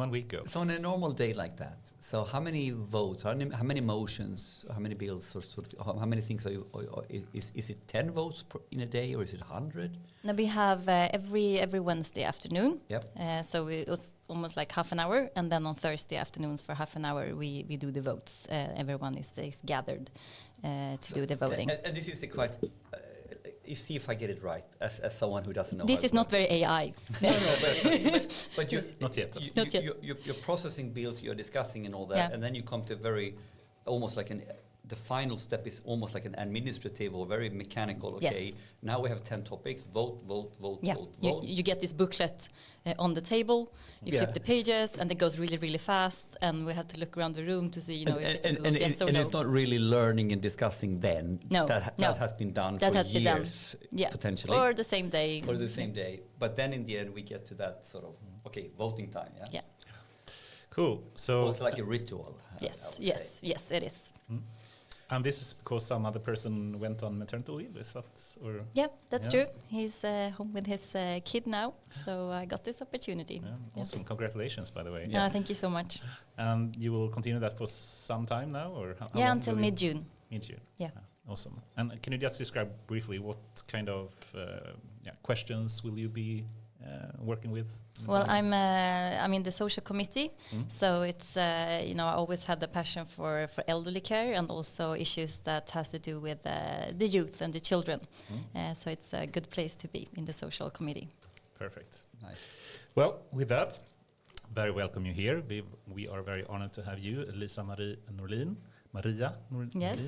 1 week ago. So on a normal day like that, so how many votes, how many motions, how many bills, or sort of, how many things are you? Or is it 10 votes in a day, or is it 100? Now we have every Wednesday afternoon. Yep. So it's almost like half an hour, and then on Thursday afternoons for half an hour we do the votes. Everyone is gathered to do the voting. And this is a quite. You see if I get it right, as someone who doesn't know. This is not very AI. No, but you not yet. Not yet. You're processing bills, you're discussing and all that, Yeah. and then you come to almost like the final step is almost like an administrative or very mechanical. Okay, Yes. now we have 10 topics. Vote. Yeah, Vote. you get this booklet on the table. You flip the pages, and it goes really, really fast. And we have to look around the room to see, if it's yes or no. And it's not really learning and discussing then. No, that has been done that for has years, been done. potentially, or the same day. or the same day. But then in the end, we get to that sort of voting time. Yeah. Yeah. Cool. So it's like a ritual. Yes, it is. And this is because some other person went on maternity leave, is that? Or Yeah, that's true. He's home with his kid now, so I got this opportunity. Yeah, awesome. Congratulations, by the way. Thank you so much. And you will continue that for some time now, or how long until will you- mid-June. Mid-June. Yeah. Awesome. And can you just describe briefly what kind of questions will you be working with? Well, I'm in the social committee, so it's I always had the passion for elderly care and also issues that has to do with the youth and the children. So it's a good place to be in the social committee. Perfect. Nice. Well, with that, very welcome you here. We are very honored to have you, Liza-Maria Norlin. Yes.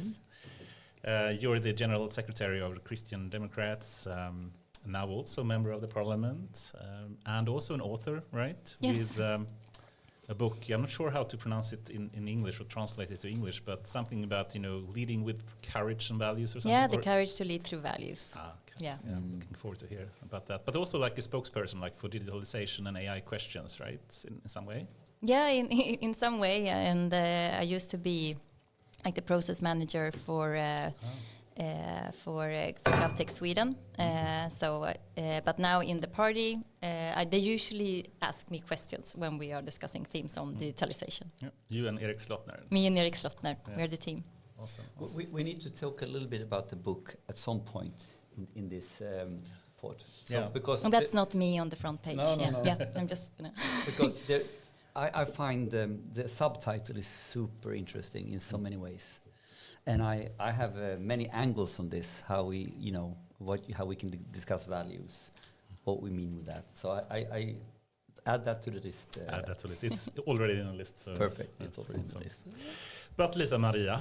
You're the General Secretary of the Christian Democrats, now also member of the parliament, and also an author, right? Yes. With a book, I'm not sure how to pronounce it in English or translate it to English, but something about, leading with courage and values or something? Yeah, the courage to lead through values. Okay. Yeah. Looking forward to hear about that. But also like a spokesperson, like for digitalization and AI questions, right? In some way? Yeah, in some way. And I used to be like the process manager for GovTech Sweden. But now in the party, they usually ask me questions when we are discussing themes on digitalization. Yeah. You and Erik Slottner. Me and Erik Slottner, we're the team. Awesome. We need to talk a little bit about the book at some point in this pod. So because that's not me on the front page. No. Yeah, I'm just because I find the subtitle is super interesting in so many ways. And I have many angles on this, how we, how we can discuss values, what we mean with that. So I add that to the list. Add that to the list. It's already in the list. So perfect. It's already awesome. in the list. But Liza-Maria,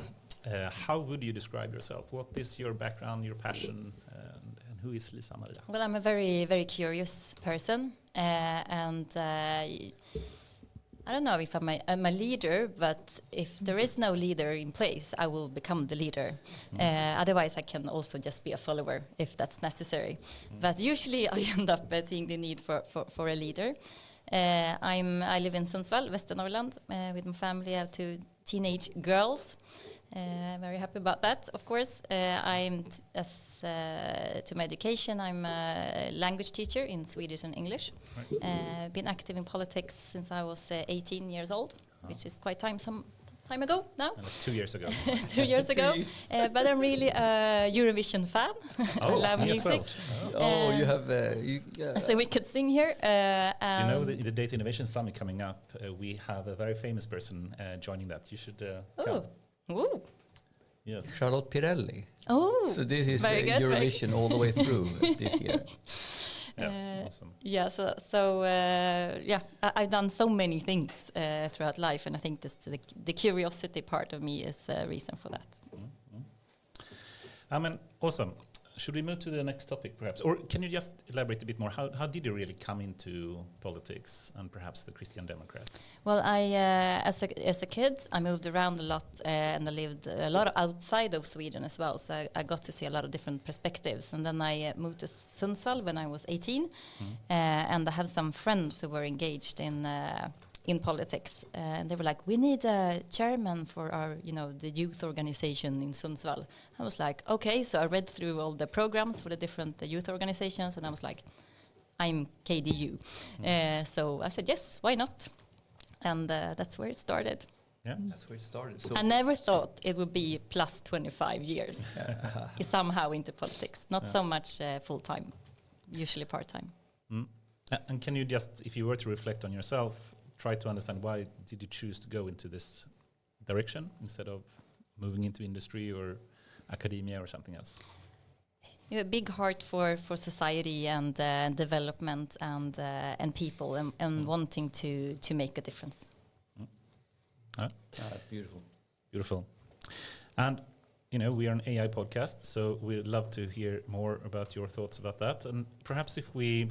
how would you describe yourself? What is your background, your passion, and who is Liza-Maria? Well, I'm a very, very curious person, and I don't know if I'm a leader, but if there is no leader in place, I will become the leader. Otherwise, I can also just be a follower if that's necessary. But usually, I end up seeing the need for a leader. I live in Sundsvall, Västernorrland, with my family. I have 2 teenage girls. Very happy about that, of course. To my education, I'm a language teacher in Swedish and English. Right. Been active in politics since I was 18 years old, which is quite some time ago now. And that's 2 years ago. 2 years ago. But I'm really a Eurovision fan. I love music. Well. You have... So we could sing here. The Data Innovation Summit coming up, we have a very famous person joining that. You should come. Ooh. Yes. Charlotte Pirelli. Oh, so this is very good, Eurovision all the way through this year. Awesome. Yeah, I've done so many things throughout life, and I think the curiosity part of me is a reason for that. Awesome. Should we move to the next topic, perhaps? Or can you just elaborate a bit more? How did you really come into politics and perhaps the Christian Democrats? Well, as a kid, I moved around a lot and I lived a lot outside of Sweden as well. So I got to see a lot of different perspectives. And then I moved to Sundsvall when I was 18. And I have some friends who were engaged in politics, and they were like, we need a chairman for our, the youth organization in Sundsvall. I was like, okay, so I read through all the programs for the different youth organizations, and I was like, I'm KDU. So I said, yes, why not? And that's where it started. Yeah. That's where it started. So I never thought it would be plus 25 years somehow into politics. Not so much full-time, usually part-time. Mm. And can you just, if you were to reflect on yourself, try to understand why did you choose to go into this direction instead of moving into industry or academia or something else? You have a big heart for society and development and people and wanting to make a difference. beautiful. Beautiful. And, you know, we are an AI podcast, so we'd love to hear more about your thoughts about that. And perhaps if we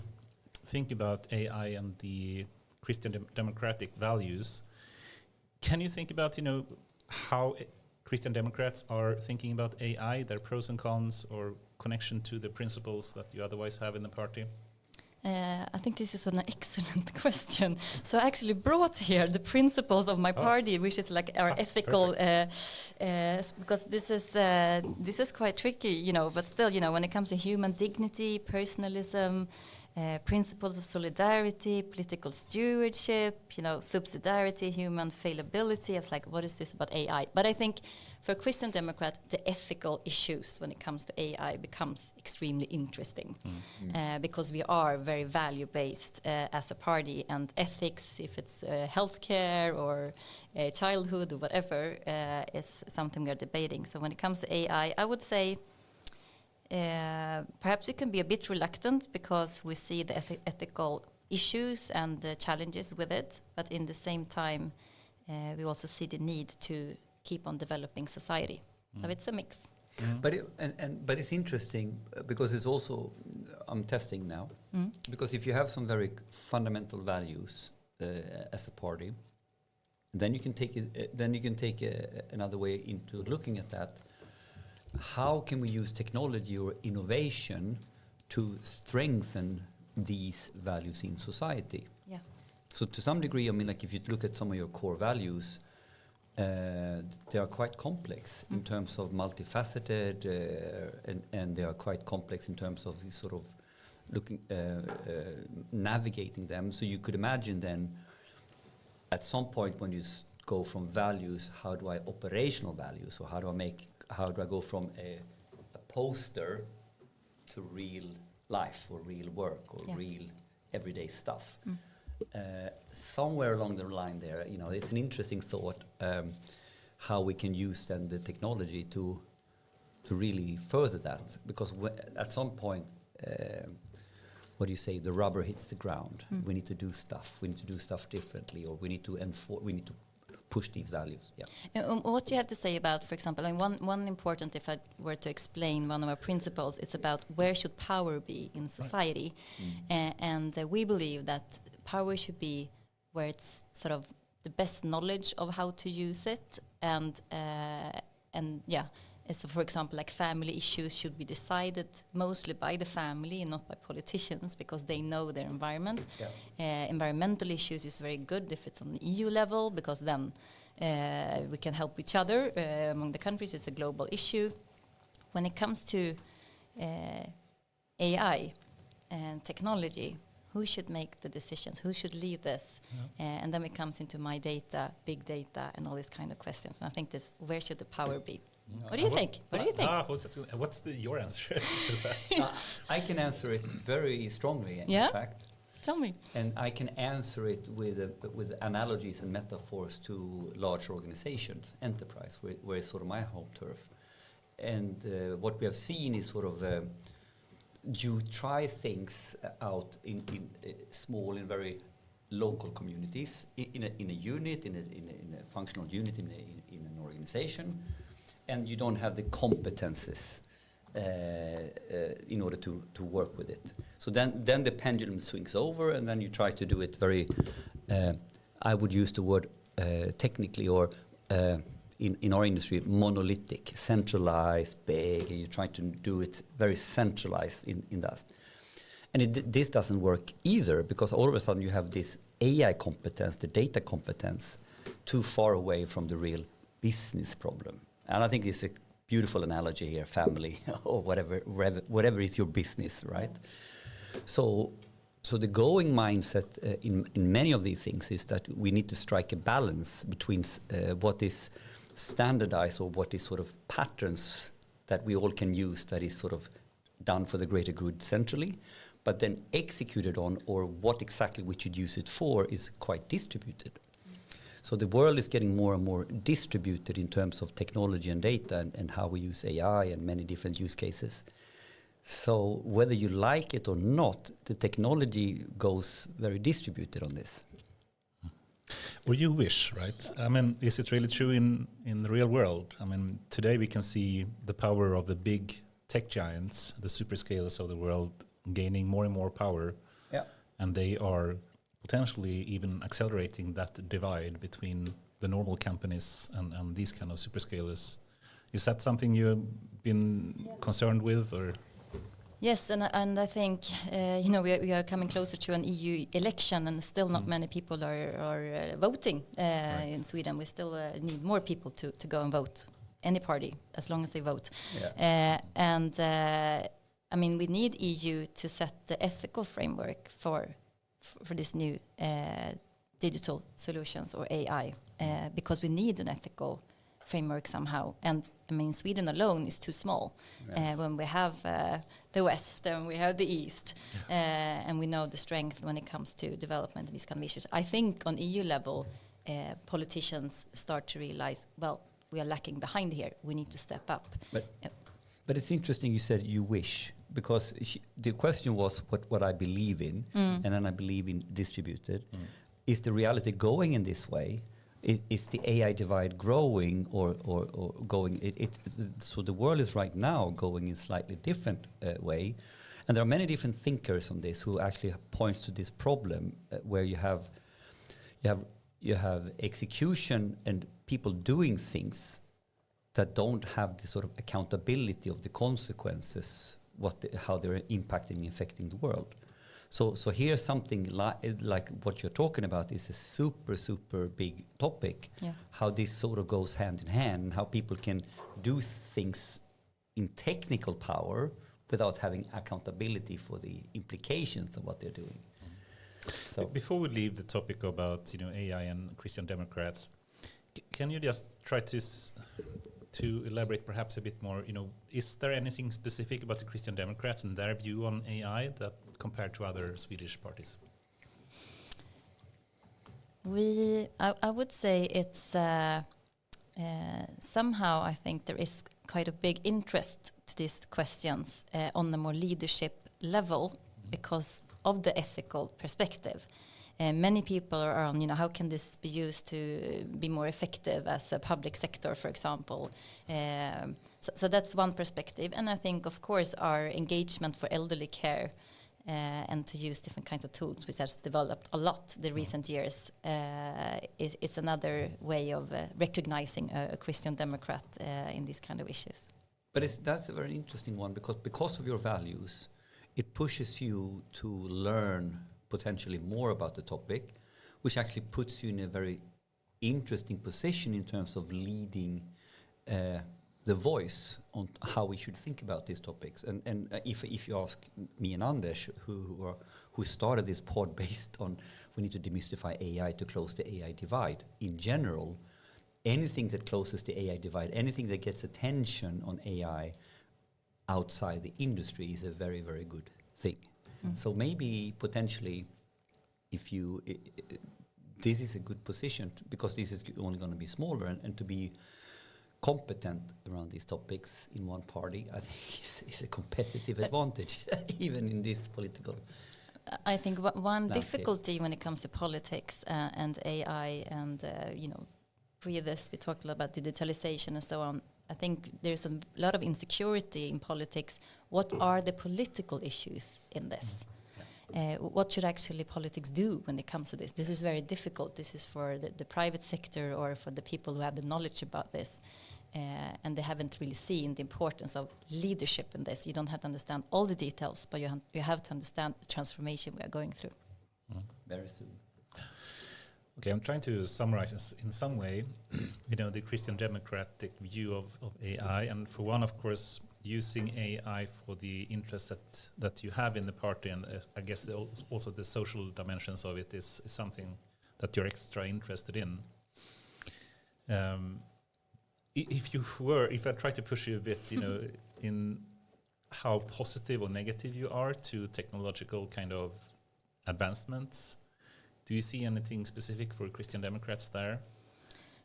think about AI and the Christian democratic values, can you think about, you know, how Christian Democrats are thinking about AI, their pros and cons, or connection to the principles that you otherwise have in the party? I think this is an excellent question. So I actually brought here the principles of my party, which is like our ethical, because this is quite tricky, you know. But still, you know, when it comes to human dignity, personalism, principles of solidarity, political stewardship, you know, subsidiarity, human fallibility. I was like, what is this about AI? But I think for a Christian Democrat, the ethical issues when it comes to AI becomes extremely interesting because we are very value-based as a party, and ethics, if it's healthcare or childhood or whatever, is something we're debating. So when it comes to AI, I would say perhaps we can be a bit reluctant because we see the ethical issues and the challenges with it, but in the same time, we also see the need to keep on developing society. So it's a mix. But it's interesting because it's also I'm testing now because if you have some very fundamental values as a party, then you can take another way into looking at that. How can we use technology or innovation to strengthen these values in society? Yeah. So to some degree, I mean, like if you look at some of your core values, they are quite complex in terms of multifaceted, and they are quite complex in terms of sort of looking, navigating them. So you could imagine then, at some point when you go from values, how do I operational values, or how do I go from a poster to real life or real work or real everyday stuff? Somewhere along the line there, you know, it's an interesting thought how we can use then the technology to really further that, because at some point, what do you say? The rubber hits the ground. We need to do stuff. We need to do stuff differently, or we need to We need to push these values. Yeah. What do you have to say about, for example, I mean, one important, if I were to explain one of our principles, it's about where should power be in society, and we believe that power should be where it's sort of the best knowledge of how to use it, and so for example, like family issues should be decided mostly by the family and not by politicians, because they know their environment. Environmental issues is very good if it's on the EU level, because then we can help each other among the countries. It's a global issue. When it comes to AI and technology, who should make the decisions? Who should lead this? And then it comes into my data, big data, and all these kind of questions. And I think where should the power be? What do you think? What do you think? What's your answer to that? I can answer it very strongly, in fact. Tell me. And I can answer it with analogies and metaphors to large organizations, enterprise, where is sort of my home turf. And what we have seen is sort of you try things out in small and very local communities, in a unit, in a functional unit, in an organization, and you don't have the competences in order to work with it. So then the pendulum swings over, and then you try to do it very, I would use the word technically, or in our industry, monolithic, centralized, big, and you try to do it very centralized in that. And this doesn't work either, because all of a sudden you have this AI competence, the data competence, too far away from the real business problem. And I think it's a beautiful analogy here, family or whatever is your business, right? So So the going mindset in many of these things is that we need to strike a balance between what is standardized or what is sort of patterns that we all can use, that is sort of done for the greater good centrally, but then executed on, or what exactly we should use it for, is quite distributed. So the world is getting more and more distributed in terms of technology and data and how we use AI and many different use cases. So whether you like it or not, the technology goes very distributed on this. Or you wish, right? I mean, is it really true in the real world? I mean, today we can see the power of the big tech giants, the superscalers of the world, gaining more and more power. Yeah. And they are potentially even accelerating that divide between the normal companies and these kind of superscalers. Is that something you've been concerned with, or? Yes, and I think we are coming closer to an EU election, and still not many people are voting Right. in Sweden. We still need more people to go and vote, any party, as long as they vote. Yeah. I mean, we need EU to set the ethical framework for this new digital solutions, or AI, because we need an ethical framework somehow. And I mean, Sweden alone is too small. Yes. When we have the West and we have the East, and we know the strength when it comes to development and these kind of issues. I think on EU level, politicians start to realize, well, we are lacking behind here. We need to step up. But it's interesting you said you wish, because the question was what I believe in, and then I believe in distributed. Is the reality going in this way? Is the AI divide growing or going? So the world is right now going in slightly different way, and there are many different thinkers on this who actually points to this problem where you have execution and people doing things that don't have the sort of accountability of the consequences, how they're impacting and affecting the world. So here's something like what you're talking about is a super big topic. Yeah. How this sort of goes hand in hand, and how people can do things in technical power without having accountability for the implications of what they're doing. So before we leave the topic about AI and Christian Democrats, can you just try to elaborate perhaps a bit more? Is there anything specific about the Christian Democrats and their view on AI that compared to other Swedish parties? I would say it's somehow, I think there is quite a big interest to these questions on the more leadership level because of the ethical perspective. Many people are on, how can this be used to be more effective as a public sector, for example. So that's one perspective. And I think, of course, our engagement for elderly care and to use different kinds of tools, which has developed a lot the recent years, is another way of recognizing a Christian Democrat in these kind of issues. But that's a very interesting one because of your values, it pushes you to learn potentially more about the topic, which actually puts you in a very interesting position in terms of leading the voice on how we should think about these topics. And if you ask me and Anders, who started this pod based on we need to demystify AI to close the AI divide in general, anything that closes the AI divide, anything that gets attention on AI outside the industry is a very, very good thing. So maybe potentially, if you, this is a good position because this is only going to be smaller, and to be competent around these topics in one party, I think is a competitive advantage, even in this political. I think one landscape. difficulty when it comes to politics and AI and previous we talked a lot about digitalization and so on. I think there's a lot of insecurity in politics. What are the political issues in this? What should actually politics do when it comes to this? This is very difficult. This is for the private sector or for the people who have the knowledge about this. And they haven't really seen the importance of leadership in this. You don't have to understand all the details, but you have to understand the transformation we are going through. Very soon. Okay, I'm trying to summarize this in some way, the Christian Democratic view of AI. And for one, of course, using AI for the interest that you have in the party, and I guess also the social dimensions of it is something that you're extra interested in. If I try to push you a bit, in how positive or negative you are to technological kind of advancements, do you see anything specific for Christian Democrats there?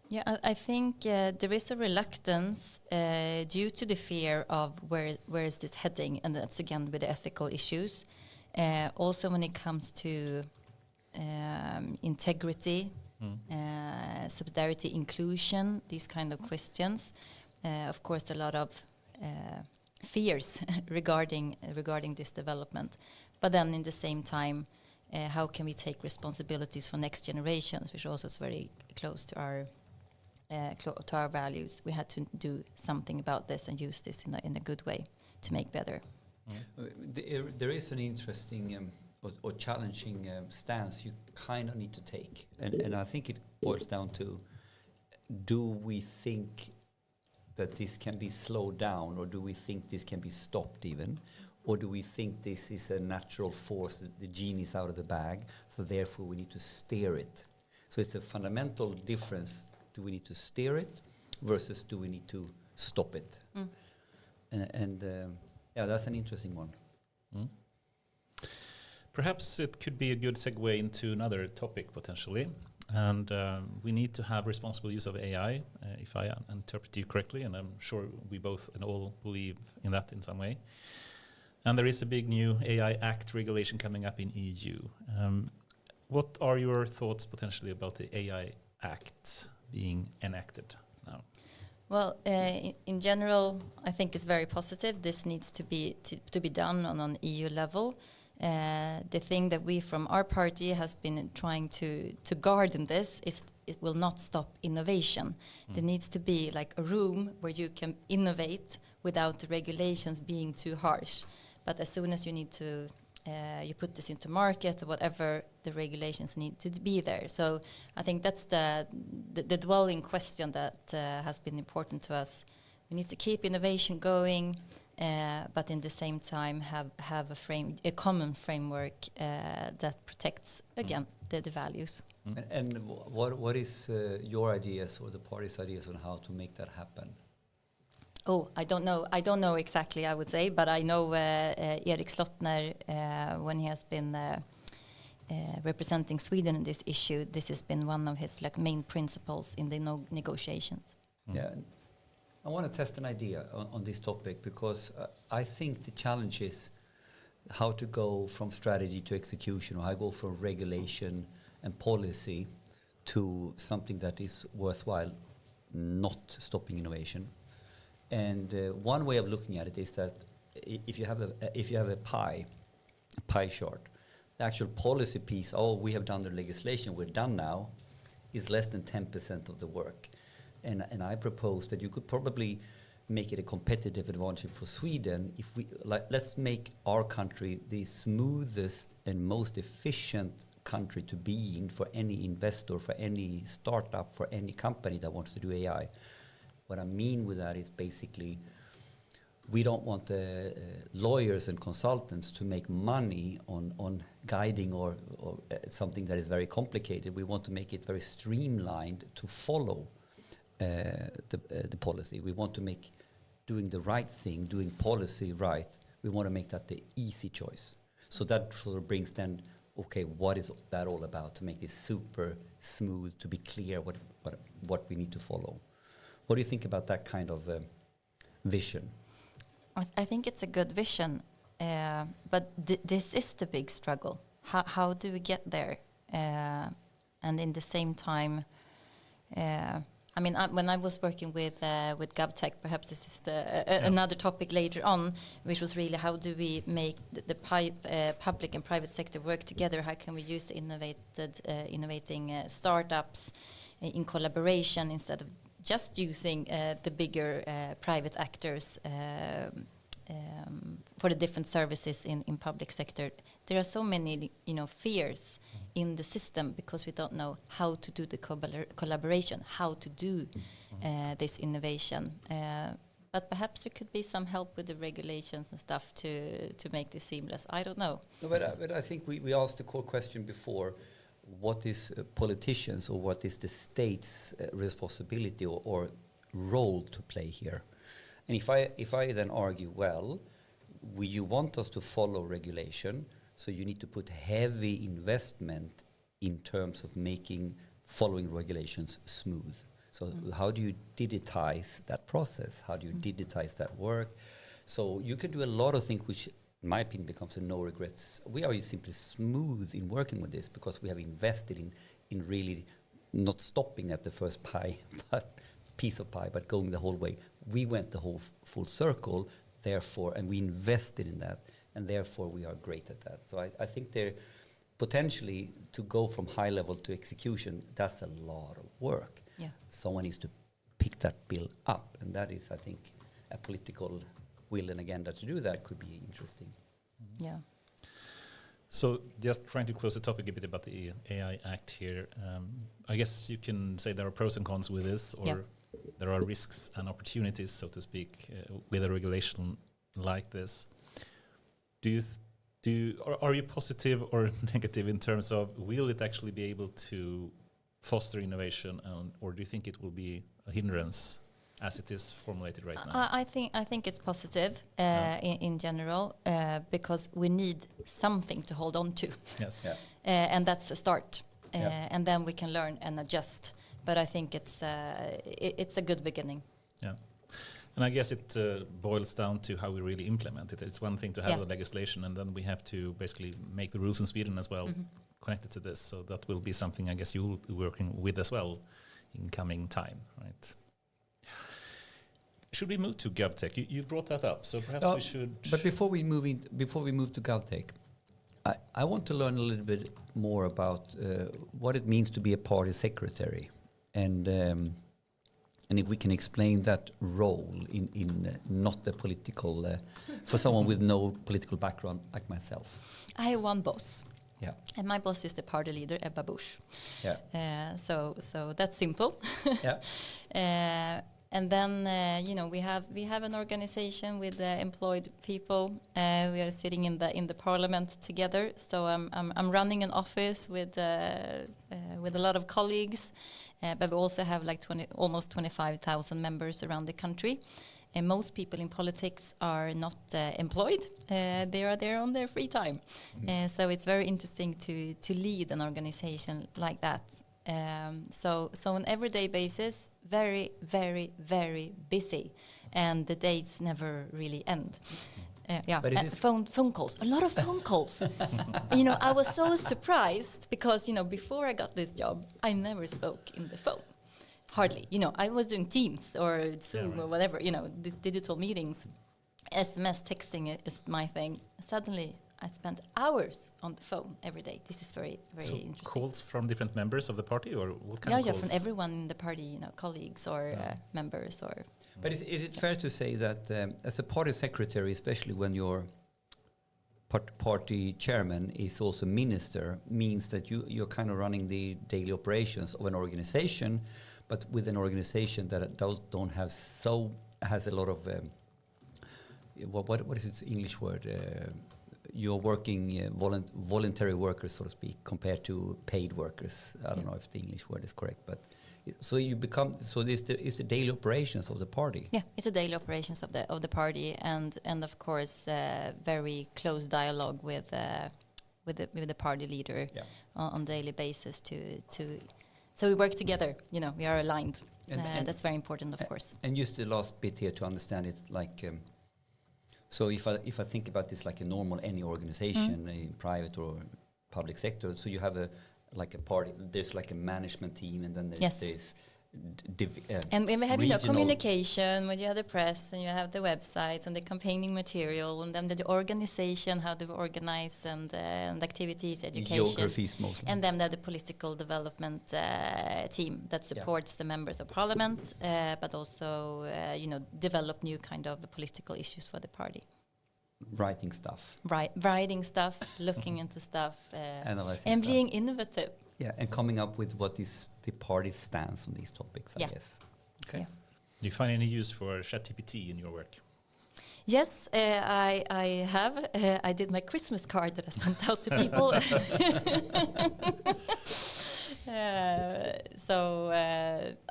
Yeah, I think there is a reluctance due to the fear of where is this heading, and that's again with the ethical issues. Also, when it comes to integrity, subsidiarity, inclusion, these kind of questions. Of course, a lot of fears regarding this development. But then, in the same time, how can we take responsibilities for next generations, which also is very close to our values. We had to do something about this and use this in a good way to make better. There is an interesting or challenging stance you kind of need to take, and I think it boils down to: do we think that this can be slowed down, or do we think this can be stopped even? Or do we think this is a natural force, the genie is out of the bag, so therefore we need to steer it? So it's a fundamental difference. Do we need to steer it versus do we need to stop it? And that's an interesting one. Perhaps it could be a good segue into another topic potentially. And we need to have responsible use of AI, if I interpret you correctly, and I'm sure we both and all believe in that in some way. And there is a big new AI Act regulation coming up in EU. What are your thoughts potentially about the AI Act being enacted now? Well, in general, I think it's very positive. This needs to be done on an EU level. The thing that we from our party has been trying to guard in this is it will not stop innovation. There needs to be like a room where you can innovate without the regulations being too harsh. But as soon as you need to, you put this into market or whatever, the regulations need to be there. So I think that's the dwelling question that has been important to us. We need to keep innovation going, but in the same time have a common framework that protects again the values. And what is your ideas or the party's ideas on how to make that happen? Oh, I don't know exactly, I would say, but I know Erik Slottner, when he has been representing Sweden in this issue, this has been one of his main principles in the negotiations. Yeah, I want to test an idea on this topic because I think the challenge is how to go from strategy to execution, or how to go from regulation and policy to something that is worthwhile, not stopping innovation. And one way of looking at it is that if you have a pie chart, the actual policy piece, we have done the legislation, we're done now, is less than 10% of the work. And I propose that you could probably make it a competitive advantage for Sweden if let's make our country the smoothest and most efficient country to be in for any investor, for any startup, for any company that wants to do AI. What I mean with that is basically we don't want lawyers and consultants to make money on guiding or something that is very complicated. We want to make it very streamlined to follow the policy. We want to make doing the right thing, doing policy right, we want to make that the easy choice. So that sort of brings then, okay, what is that all about to make this super smooth, to be clear what we need to follow? What do you think about that kind of vision? I think it's a good vision, but this is the big struggle. How do we get there? And in the same time, when I was working with GovTech, perhaps this is another topic later on, which was really how do we make the public and private sector work together? How can we use the innovating startups in collaboration instead of just using the bigger private actors for the different services in public sector? There are so many, fears in the system because we don't know how to do the collaboration, how to do this innovation. But perhaps there could be some help with the regulations and stuff to make this seamless. I don't know. No, but I think we asked the core question before: what is politicians or what is the state's responsibility or role to play here? And if I then argue, well, you want us to follow regulation, so you need to put heavy investment in terms of making following regulations smooth. So how do you digitize that process? How do you digitize that work? So you can do a lot of things which, in my opinion, becomes a no regrets. We are simply smooth in working with this because we have invested in really not stopping at the first piece of pie, but going the whole way. We went the whole full circle, therefore, and we invested in that, and therefore we are great at that. So I think there potentially to go from high level to execution, that's a lot of work. Yeah. Someone needs to pick that bill up, and that is, I think, a political will and agenda to do that could be interesting. Yeah. So just trying to close the topic a bit about the AI Act here. I guess you can say there are pros and cons with this, or there are risks and opportunities, so to speak, with a regulation like this. Are you positive or negative in terms of will it actually be able to foster innovation, or do you think it will be a hindrance as it is formulated right now? I think it's positive in general because we need something to hold on to. Yes. Yeah. And that's a start. And then we can learn and adjust. But I think it's a good beginning. Yeah. And I guess it boils down to how we really implement it. It's one thing to have the legislation, and then we have to basically make the rules in Sweden as well connected to this. So that will be something I guess you will be working with as well in coming time, right? Should we move to GovTech? You brought that up, so perhaps we should. But before we move to GovTech, I want to learn a little bit more about what it means to be a party secretary, and if we can explain that role in not the political, for someone with no political background like myself. I have one boss. Yeah. And my boss is the party leader, Ebba Busch. Yeah. So that's simple. Yeah. And then we have an organization with employed people. We are sitting in the parliament together. So I'm running an office with a lot of colleagues, but we also have like almost 25,000 members around the country. And most people in politics are not employed. They are there on their free time. So it's very interesting to lead an organization like that. So on an everyday basis, very, very, very busy, and the days never really end. But and phone calls, a lot of phone calls. I was so surprised because before I got this job, I never spoke in the phone, hardly. I was doing Teams or Zoom or whatever. These digital meetings, SMS texting is my thing. Suddenly, I spent hours on the phone every day. This is very, very interesting. Calls from different members of the party, or what kind of calls? Yeah, from everyone in the party, colleagues or members. Or. But is it fair to say that as a party secretary, especially when your party chairman is also minister, means that you're kind of running the daily operations of an organization, but with an organization that has a lot of what is its English word? You're working voluntary workers, so to speak, compared to paid workers. I don't know if the English word is correct, but it's the daily operations of the party. Yeah, it's a daily operations of the party, and of course very close dialogue with the party leader on daily basis so we work together. We are aligned. And that's very important, of course. And just the last bit here to understand it, like. So if I think about this like a normal any organization in private or public sector, so you have a party. There's like a management team, and then there's this. And we have communication when you have the press and you have the websites and the campaigning material, and then the organization, how they organize and activities, education, geographies mostly, and then the political development team that supports the members of parliament, but also develop new kind of political issues for the party. Writing stuff, looking into stuff, analyzing and stuff. Being innovative. Yeah, and coming up with what is the party's stance on these topics, I guess. Okay. Do you find any use for ChatGPT in your work? Yes, I have. I did my Christmas card that I sent out to people. So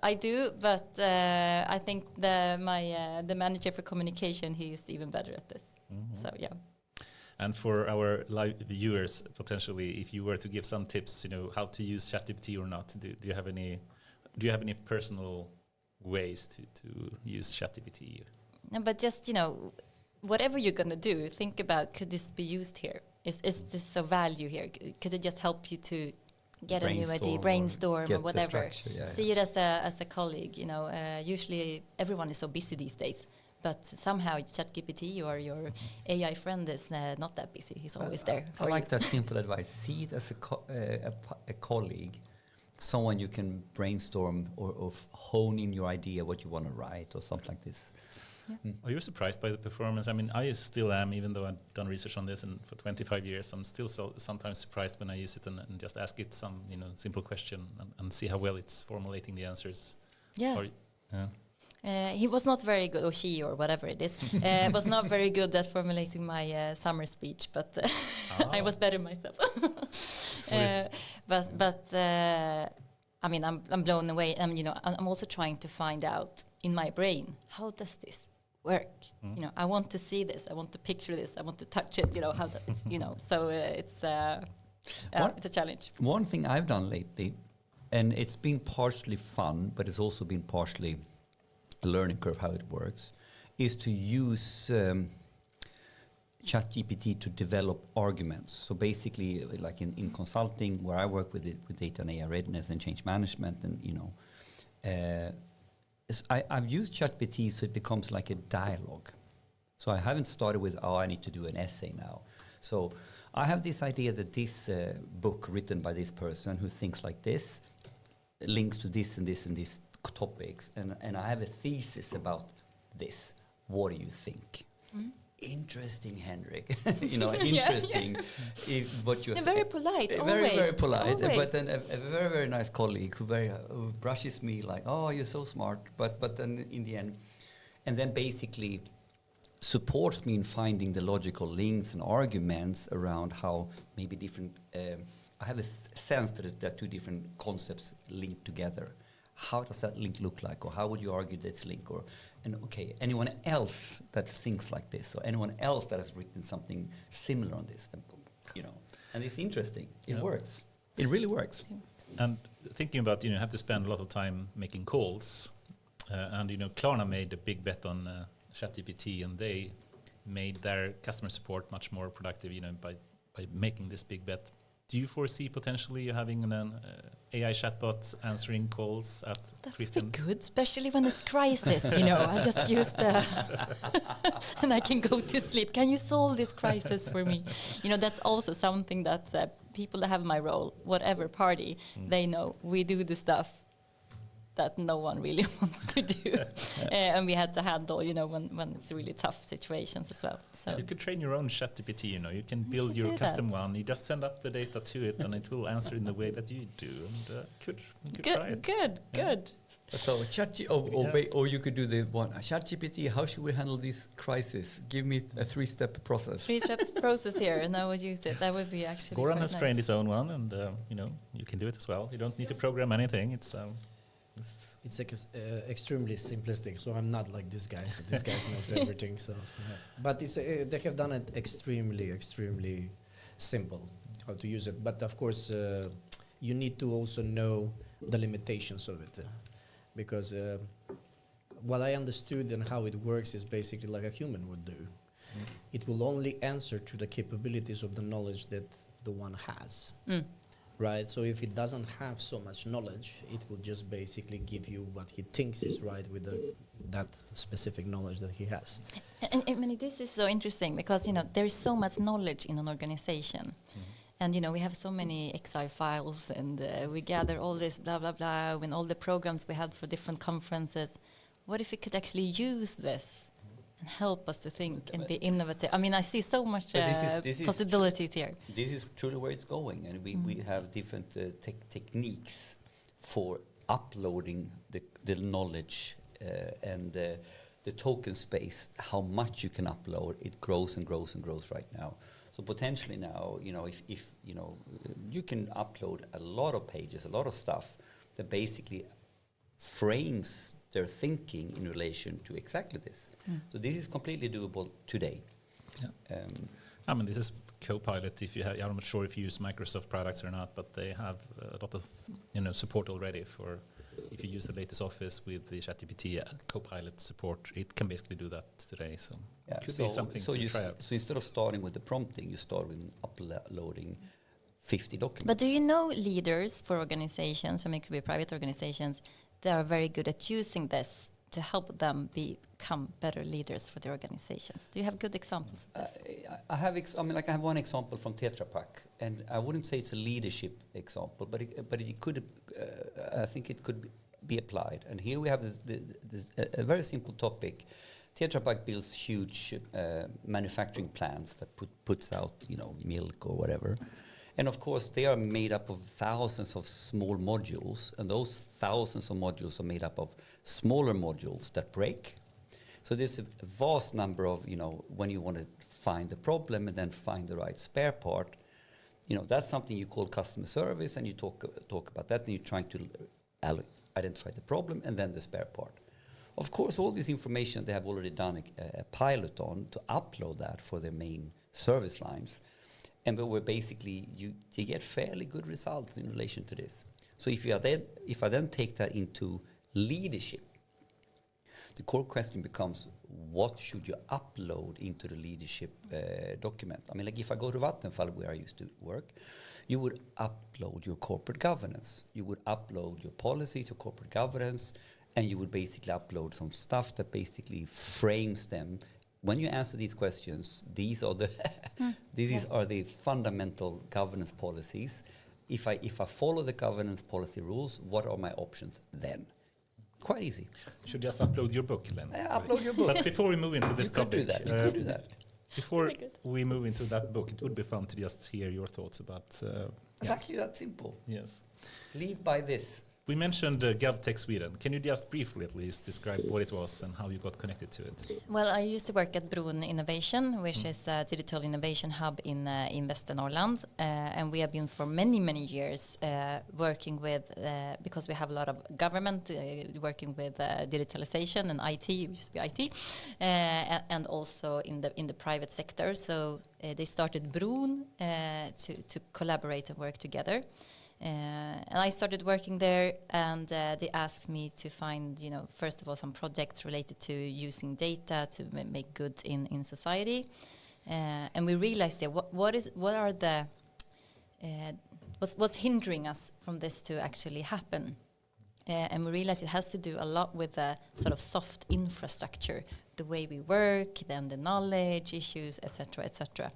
I do, but I think the manager for communication, he's even better at this. So yeah. And for our live viewers, potentially, if you were to give some tips, how to use ChatGPT or not, do you have any personal ways to use ChatGPT? No, but just whatever you're gonna do, think about, could this be used here? Is this a value here? Could it just help you to get a new idea, brainstorm or whatever? See it as a colleague. Usually everyone is so busy these days, but somehow ChatGPT or your AI friend is not that busy. He's always there. I like that simple advice. See it as a colleague, someone you can brainstorm or hone in your idea what you want to write or something like this. Yeah. Are you surprised by the performance? I mean, I still am, even though I've done research on this and for 25 years, I'm still sometimes surprised when I use it and just ask it some, simple question and see how well it's formulating the answers. Yeah. He was not very good, or she, or whatever it is, was not very good at formulating my summer speech, but I was better myself. I mean, I'm blown away. I'm also trying to find out in my brain, how does this work? I want to see this. I want to picture this. I want to touch it. How that, So it's a challenge. One thing I've done lately, and it's been partially fun, but it's also been partially a learning curve how it works, is to use ChatGPT to develop arguments. So basically, like in consulting, where I work with data and AI readiness and change management, and I've used ChatGPT so it becomes like a dialogue. So I haven't started with, I need to do an essay now. So I have this idea that this book written by this person who thinks like this links to this and this and these topics, and I have a thesis about this. What do you think? Interesting, Henrik. Interesting. What you're very polite, very, always. very polite. Always. But then a very, very nice colleague who brushes me like, "Oh, you're so smart." But then in the end, and then basically supports me in finding the logical links and arguments around how maybe different. I have a sense that there are two different concepts linked together. How does that link look like, or how would you argue this link? Anyone else that thinks like this, or anyone else that has written something similar on this, and it's interesting. It works. It really works. And thinking about, have to spend a lot of time making calls, and Klarna made a big bet on ChatGPT, and they made their customer support much more productive, by making this big bet. Do you foresee potentially having an AI chatbot answering calls at Christian? That would be good, especially when it's crisis. I just use and I can go to sleep. Can you solve this crisis for me? That's also something that people that have my role, whatever party, they know we do the stuff that no one really wants to do, and we had to handle, when it's really tough situations as well. So you could train your own ChatGPT. You can build your custom one. You just send up the data to it, and it will answer in the way that you do. And you could try it. Good. So or you could do the one ChatGPT. How should we handle this crisis? Give me a 3-step process. 3-step process here, and I would use it. That would be actually. Goran has trained his own one, and you can do it as well. You don't need to program anything. It's extremely simplistic, so I'm not like this guy. So this guy knows everything. So, but they have done it extremely simple how to use it. But of course, you need to also know the limitations of it, because what I understood and how it works is basically like a human would do. It will only answer to the capabilities of the knowledge that the one has. Right, so if it doesn't have so much knowledge, it will just basically give you what he thinks is right with that specific knowledge that he has. And I mean, this is so interesting because there is so much knowledge in an organization, and we have so many Excel files, and we gather all this blah blah blah, and all the programs we had for different conferences. What if we could actually use this and help us to think and be innovative? I mean, I see so much possibilities here. This is truly where it's going, and we have different techniques for uploading the knowledge and the token space, how much you can upload, it grows and grows and grows right now. So potentially now, if you can upload a lot of pages, a lot of stuff that basically frames their thinking in relation to exactly this. So this is completely doable today. Yeah. This is Copilot. I'm not sure if you use Microsoft products or not, but they have a lot of support already for. If you use the latest Office with the ChatGPT Copilot support, it can basically do that today. So it could be something to try out. So instead of starting with the prompting, you start with uploading 50 documents. But do you know leaders for organizations, or it could be private organizations, they are very good at using this to help them become better leaders for their organizations? Do you have good examples of this? I have one example from Tetra Pak, and I wouldn't say it's a leadership example, but it could. I think it could be applied. And here we have a very simple topic. Tetra Pak builds huge manufacturing plants that puts out milk or whatever. And of course, they are made up of thousands of small modules, and those thousands of modules are made up of smaller modules that break. So there's a vast number of, when you want to find the problem and then find the right spare part, that's something you call customer service, and you talk about that, and you're trying to identify the problem and then the spare part. Of course, all this information they have already done a pilot on to upload that for their main service lines. And where basically you get fairly good results in relation to this. So if I then take that into leadership, the core question becomes, what should you upload into the leadership document? If I go to Vattenfall, where I used to work, you would upload your corporate governance. You would upload your policies, your corporate governance, and you would basically upload some stuff that basically frames them. When you answer these questions, these are the fundamental governance policies. If I follow the governance policy rules, what are my options then? Quite easy. You should just upload your book then. Upload your book. But before we move into this topic, you could do that. Before we move into that book, it would be fun to just hear your thoughts about. It's actually that simple. Yes. Lead by this. We mentioned GovTech Sweden. Can you just briefly at least describe what it was and how you got connected to it? Well, I used to work at Bron Innovation, which is a digital innovation hub in Västernorrland. And we have been for many, many years working with, because we have a lot of government working with digitalization and IT, which used to be IT, and also in the private sector. So they started Bron to collaborate and work together. And I started working there, and they asked me to find, first of all, some projects related to using data to make good in society. And we realized what's hindering us from this to actually happen. And we realized it has to do a lot with the sort of soft infrastructure, the way we work, then the knowledge issues, etc., etc.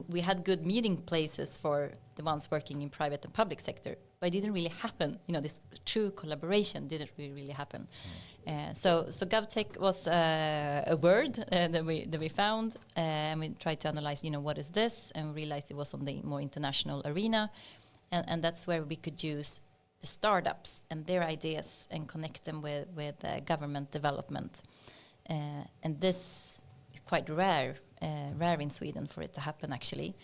We had good meeting places for the ones working in private and public sector, but it didn't really happen. This true collaboration didn't really happen. So GovTech was a word that we found, and we tried to analyze, what is this, and realized it was on the more international arena, and that's where we could use the startups and their ideas and connect them with government development. And this is quite rare in Sweden for it to happen, actually.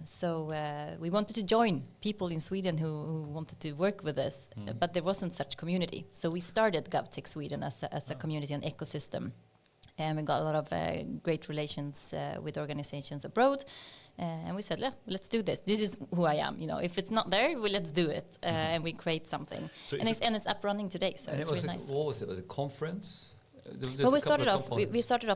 So we wanted to join people in Sweden who wanted to work with us, but there wasn't such community. So we started GovTech Sweden as a community and ecosystem. And we got a lot of great relations with organizations abroad. And we said, let's do this. This is who I am. If it's not there, let's do it. And we create something. So it's up running today. So it's really nice. What was it? Was it a conference? Well, we started off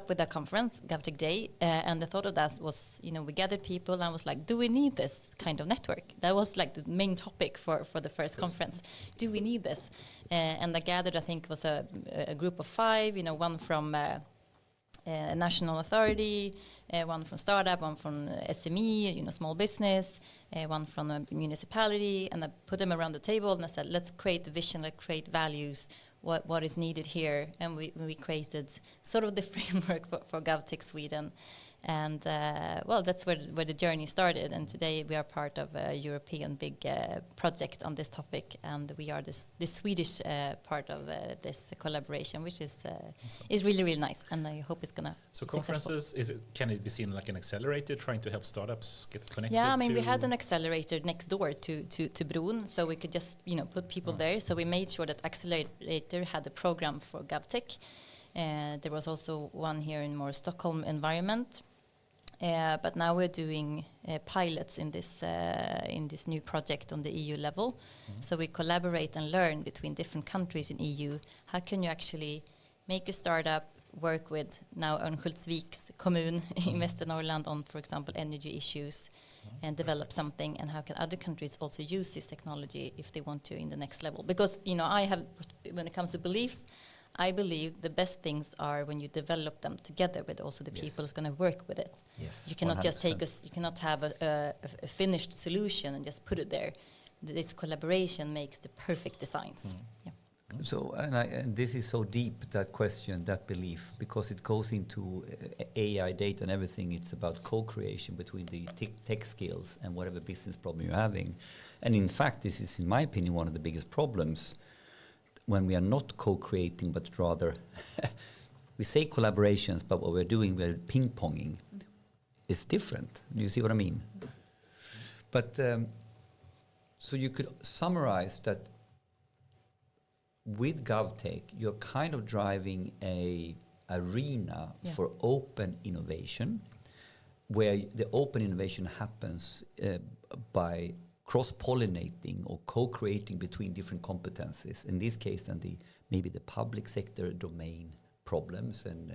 with a conference, GovTech Day, and the thought of that was, we gathered people and was like, do we need this kind of network? That was like the main topic for the first conference. Do we need this? And I gathered, I think, was a group of 5, one from a national authority, one from startup, one from SME, small business, one from a municipality, and I put them around the table and I said, let's create the vision, let's create values, what is needed here, and we created sort of the framework for GovTech Sweden, And well, that's where the journey started. And today we are part of a European big project on this topic, and we are the Swedish part of this collaboration, which is Awesome. is really, really nice. And I hope it's gonna. So be successful. conferences, can it be seen like an accelerator trying to help startups get connected? Yeah, I mean, we to- had an accelerator next door to Bron, so we could just put people there. So we made sure that accelerator had a program for GovTech. There was also one here in more Stockholm environment. But now we're doing pilots in this new project on the EU level. So we collaborate and learn between different countries in EU. How can you actually make a startup work with now Örnsköldsviks kommun in Västernorrland on, for example, energy issues and develop something, and how can other countries also use this technology if they want to in the next level? Because I have, when it comes to beliefs, I believe the best things are when you develop them together with also the people who's going to work with it. Yes, You cannot just 100%. you cannot have a finished solution and just put it there. This collaboration makes the perfect designs. Yeah. So, and this is so deep, that question, that belief, because it goes into AI data and everything. It's about co-creation between the tech skills and whatever business problem you're having. And in fact, this is, in my opinion, one of the biggest problems when we are not co-creating, but rather we say collaborations, but what we're doing, we're ping-ponging. It's different. You see what I mean? But so you could summarize that with GovTech, you're kind of driving a arena for open innovation, where the open innovation happens by cross-pollinating or co-creating between different competencies. In this case, and maybe the public sector domain problems and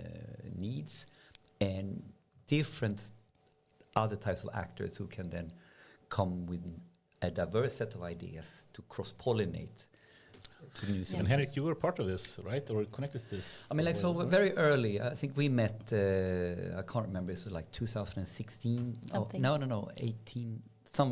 needs, and different other types of actors who can then come with a diverse set of ideas to cross-pollinate to new solutions. And Henrik, you were part of this, right? Or connected to this? I mean, like, so very early, I think we met, I can't remember, it was like 2016. Something. Oh, no, 18,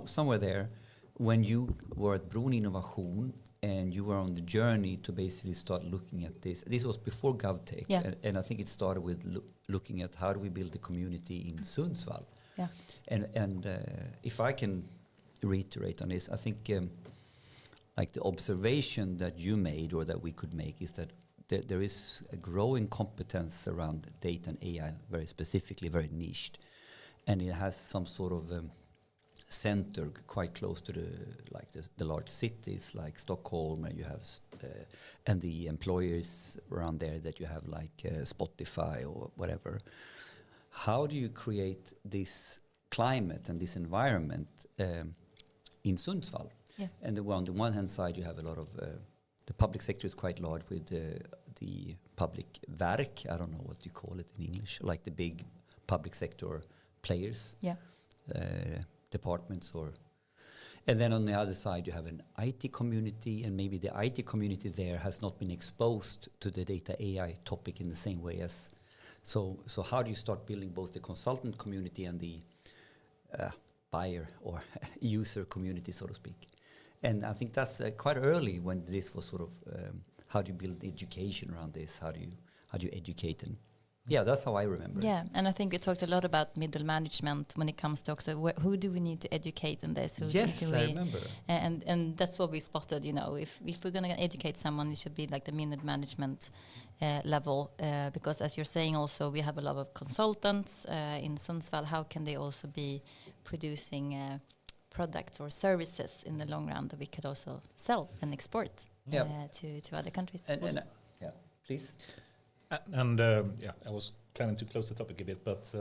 somewhere there, when you were at Bron Innovation and you were on the journey to basically start looking at this. This was before GovTech, and I think it started with looking at how do we build a community in Sundsvall. Yeah. And if I can reiterate on this, I think like the observation that you made or that we could make is that there is a growing competence around data and AI, very specifically, very niched, and it has some sort of center quite close to the large cities like Stockholm, and you have and the employers around there that you have like Spotify or whatever. How do you create this climate and this environment in Sundsvall? Yeah. And on the one hand side, you have a lot of the public sector is quite large with the public verk. I don't know what you call it in English, like the big public sector players, departments, and then on the other side you have an IT community, and maybe the IT community there has not been exposed to the data AI topic in the same way as. So how do you start building both the consultant community and the buyer or user community, so to speak? And I think that's quite early when this was sort of how do you build education around this? How do you educate them? Yeah, that's how I remember it. Yeah, and I think we talked a lot about middle management when it comes to also who do we need to educate in this? Yes, I remember. And that's what we spotted. If we're going to educate someone, it should be like the middle management level, because as you're saying, also we have a lot of consultants in Sundsvall. How can they also be producing products or services in the long run that we could also sell and export to other countries? And please. I was planning to close the topic a bit, but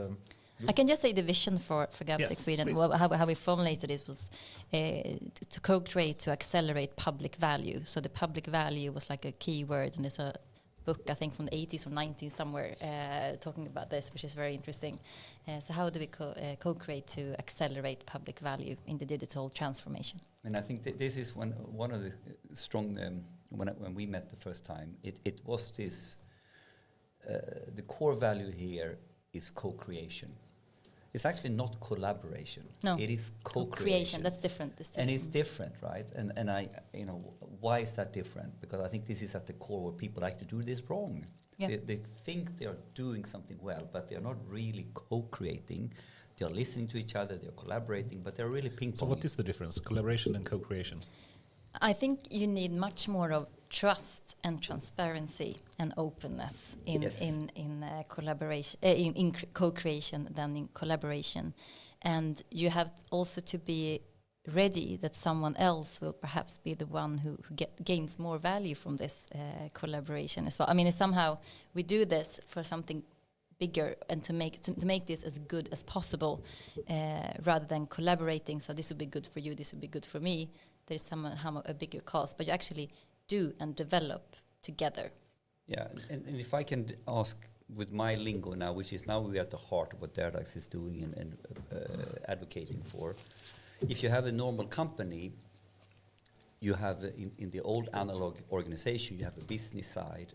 I can just say the vision for GovTech Sweden. How we formulated it was to co-create, to accelerate public value. So the public value was like a key word, and there's a book I think from the 80s or 90s somewhere talking about this, which is very interesting. So how do we co-create to accelerate public value in the digital transformation? And I think this is one of the strong when we met the first time. It was this. The core value here is co-creation. It's actually not collaboration. No, it is co-creation. That's different. And it's different, right? And I, why is that different? Because I think this is at the core where people like to do this wrong. Yeah. They think they are doing something well, but they are not really co-creating. They are listening to each other, they are collaborating, but they're really ping-ponging. So what is the difference, collaboration and co-creation? I think you need much more of trust and transparency and openness in Yes. in collaboration, in co-creation than in collaboration, and you have also to be ready that someone else will perhaps be the one who gains more value from this collaboration as well. I mean, it's somehow we do this for something bigger and to make this as good as possible, rather than collaborating. So this would be good for you, this would be good for me. There's somehow a bigger cause, but you actually do and develop together. Yeah, and if I can ask with my lingo now, which is now we're at the heart of what Derdaks is doing and advocating for. If you have a normal company, you have in the old analog organization, you have a business side,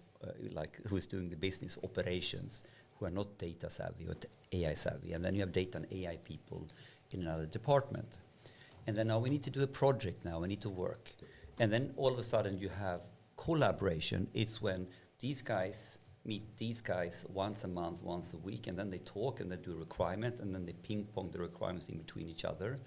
like who is doing the business operations, who are not data savvy or AI savvy, and then you have data and AI people in another department. And then now we need to do a project now, we need to work. And then all of a sudden you have collaboration. It's when these guys meet these guys once a month, once a week, and then they talk and they do requirements, and then they ping pong the requirements in between each other.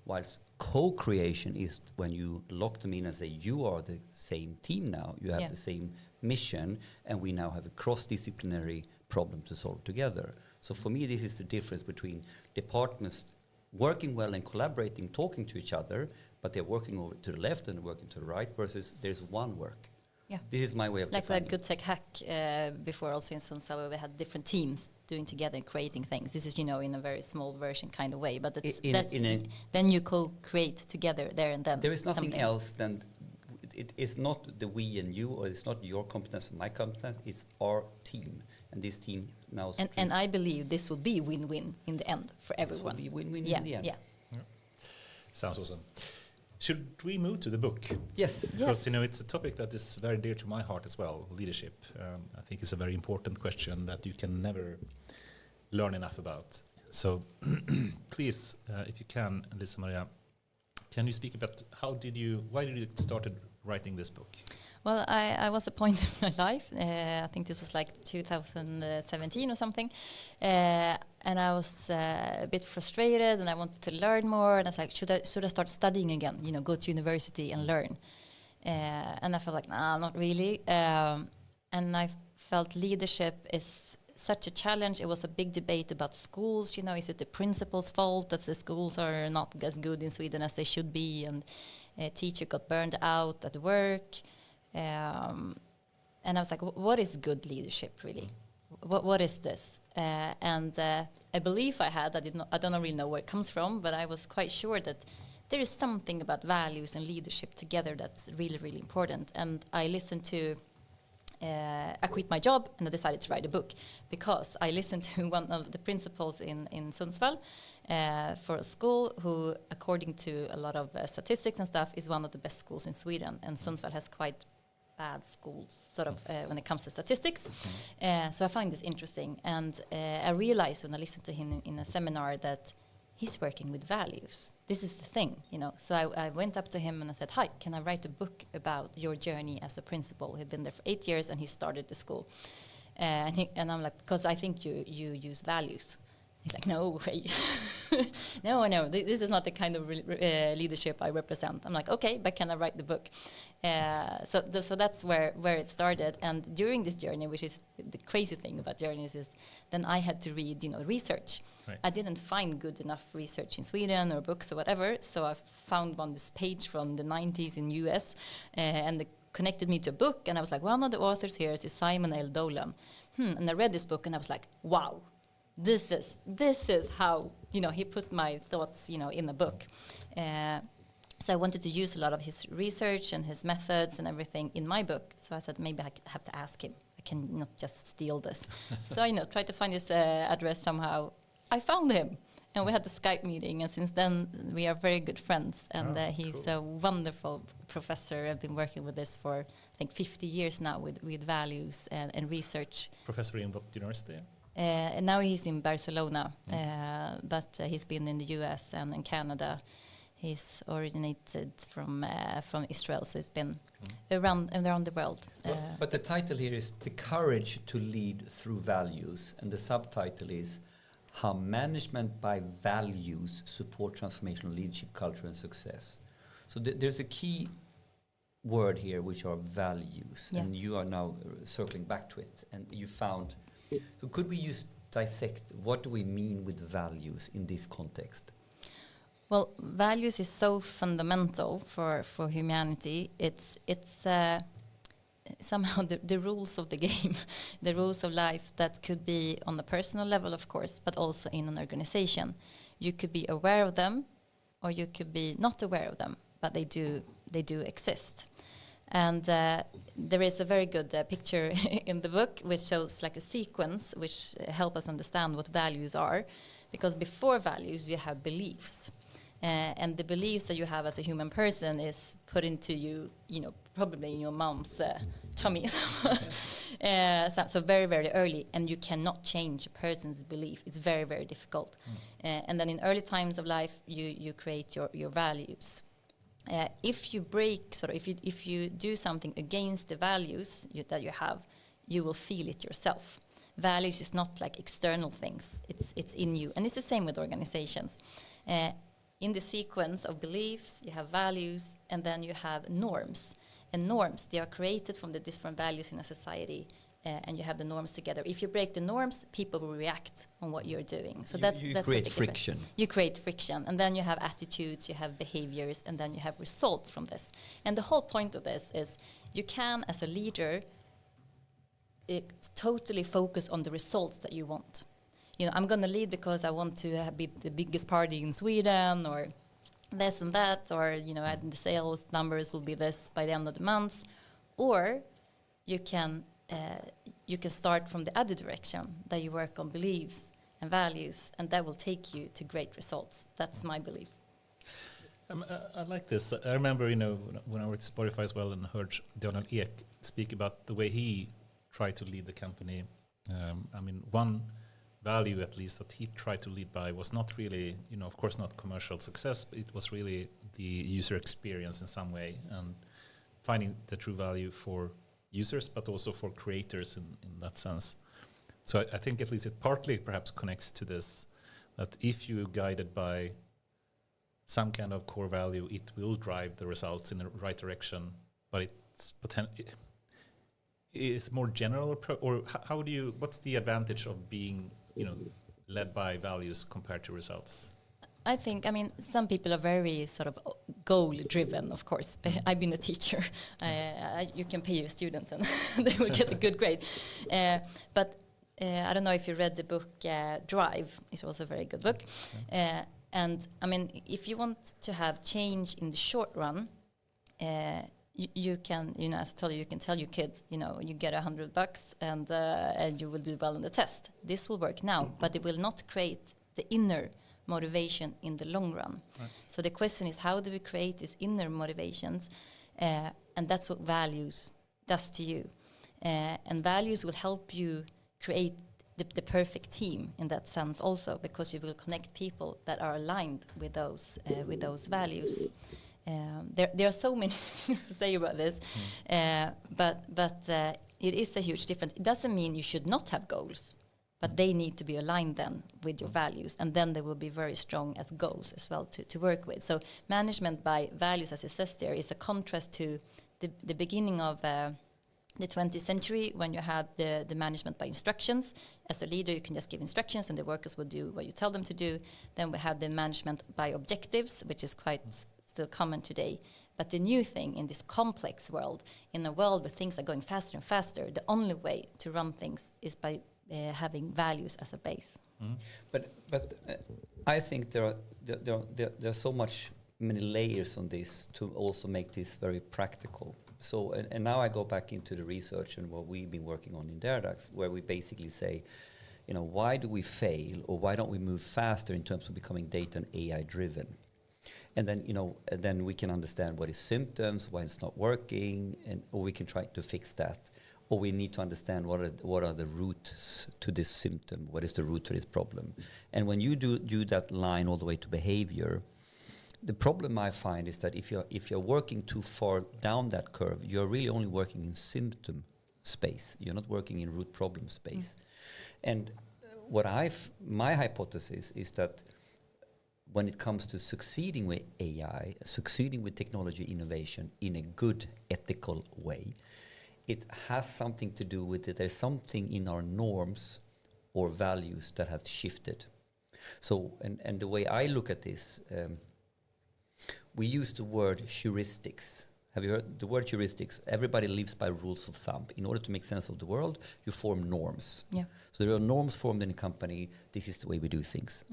Whilst co-creation is when you lock them in and say, you are the same team now, you have the same mission, and we now have a cross-disciplinary problem to solve together. So for me, this is the difference between departments working well and collaborating, talking to each other, but they're working over to the left and working to the right, versus there's one work. Yeah. This is my way of like defining. GovTech Hack before, also in Sundsvall, where we had different teams doing together and creating things. This is, in a very small version kind of way, but then you co-create together there and then. There is nothing else than it is not the we and you, or it's not your competence and my competence. It's our team, and this team now. And I believe this will be win-win in the end for everyone. This will be win-win in the end. Yeah. Sounds awesome. Should we move to the book? Yes. Because it's a topic that is very dear to my heart as well, leadership. I think it's a very important question that you can never learn enough about. So please, if you can, Liza-Maria, can you speak about why did you started writing this book? Well, I was at a point in my life, I think this was like 2017 or something, and I was a bit frustrated, and I wanted to learn more, and I was like, should I start studying again, go to university and learn? And I felt like, nah, not really. And I felt leadership is such a challenge. It was a big debate about schools, is it the principal's fault that the schools are not as good in Sweden as they should be, and a teacher got burned out at work. And I was like, what is good leadership really? What is this? And a belief I had, I don't really know where it comes from, but I was quite sure that there is something about values and leadership together that's really, really important. And I listened to, I quit my job and I decided to write a book because I listened to one of the principals in Sundsvall for a school who, according to a lot of statistics and stuff, is one of the best schools in Sweden. And Sundsvall has quite bad schools, sort of, when it comes to statistics. So I find this interesting. And I realized when I listened to him in a seminar that he's working with values. This is the thing, So I went up to him and I said, hi, can I write a book about your journey as a principal? He'd been there for 8 years and he started the school. And I'm like, because I think you use values. He's like, no way. No, this is not the kind of leadership I represent. I'm like, okay, but can I write the book? So that's where it started. And during this journey, which is the crazy thing about journeys, is then I had to read, research. Right. I didn't find good enough research in Sweden or books or whatever. So I found this page from the 90s in US, and they connected me to a book. And I was like, one of the authors here is Simon L. Dolan. And I read this book and I was like, wow. This is how he put my thoughts in the book. So I wanted to use a lot of his research and his methods and everything in my book. So I said maybe I have to ask him. I cannot just steal this. So tried to find his address somehow. I found him, and we had a Skype meeting. And since then we are very good friends. And he's cool. a wonderful professor. I've been working with this for I think 50 years now with values and research. Professor in what university? Now he's in Barcelona, but he's been in the US and in Canada. He's originated from Israel, so he's been around the world. But the title here is The Courage to Lead Through Values, and the subtitle is How Management by Values Support Transformational Leadership, Culture and Success. So there's a key word here, which are values, and you are now circling back to it, and you found. So could we just dissect what do we mean with values in this context? Well, values is so fundamental for humanity. It's somehow the rules of the game, the rules of life that could be on a personal level, of course, but also in an organization. You could be aware of them, or you could be not aware of them, but they do exist. And there is a very good picture in the book which shows like a sequence which help us understand what values are, because before values you have beliefs. And the beliefs that you have as a human person is put into you, probably in your mom's tummy. So very, very early, and you cannot change a person's belief. It's very, very difficult. And then in early times of life, you create your values. If you break, if you do something against the values that you have, you will feel it yourself. Values is not like external things. It's in you. And it's the same with organizations. In the sequence of beliefs, you have values, and then you have norms. And norms, they are created from the different values in a society, and you have the norms together. If you break the norms, people will react on what you're doing. So that's create friction. You create friction, and then you have attitudes, you have behaviors, and then you have results from this. And the whole point of this is you can, as a leader, totally focus on the results that you want. I'm going to lead because I want to be the biggest party in Sweden, or this and that, or the sales numbers will be this by the end of the month. Or you can start from the other direction, that you work on beliefs and values, and that will take you to great results. That's my belief. I like this. I remember, when I worked at Spotify as well and heard Donald Ek speak about the way he tried to lead the company. One value, at least, that he tried to lead by was not really, of course, not commercial success, but it was really the user experience in some way, and finding the true value for users, but also for creators in that sense. So I think at least it partly perhaps connects to this, that if you're guided by some kind of core value, it will drive the results in the right direction, but it's more general, or what's the advantage of being led by values compared to results? I think, some people are very sort of goal-driven, of course. I've been a teacher. You can pay your students and they will get a good grade. But I don't know if you read the book Drive. It's also a very good book. And if you want to have change in the short run, you can, as I told you, you can tell your kids, you get $100 and you will do well on the test. This will work now, but it will not create the inner motivation in the long run. Right. So the question is, how do we create these inner motivations? And that's what values does to you. And values will help you create the perfect team in that sense also, because you will connect people that are aligned with those values. There are so many things to say about this, but it is a huge difference. It doesn't mean you should not have goals, but they need to be aligned then with your values, and then they will be very strong as goals as well to work with. So management by values, as it says there, is a contrast to the beginning of the 20th century, when you had the management by instructions. As a leader, you can just give instructions and the workers will do what you tell them to do. Then we have the management by objectives, which is quite still common today. But the new thing in this complex world, in a world where things are going faster and faster, the only way to run things is by having values as a base. Mm. But I think there are so many layers on this to also make this very practical. So and now I go back into the research and what we've been working on in Derax, where we basically say, why do we fail, or why don't we move faster in terms of becoming data and AI driven? And then, and then we can understand what is symptoms, why it's not working, or we can try to fix that. Or we need to understand what are the roots to this symptom, what is the root to this problem. And when you do that line all the way to behavior, The problem I find is that if you're working too far down that curve, you're really only working in symptom space. You're not working in root problem space. And my hypothesis is that when it comes to succeeding with AI, succeeding with technology innovation in a good ethical way, it has something to do with it. There's something in our norms or values that have shifted. So, and the way I look at this, we use the word heuristics. Have you heard the word heuristics? Everybody lives by rules of thumb. In order to make sense of the world, you form norms. Yeah. So there are norms formed in a company. This is the way we do things.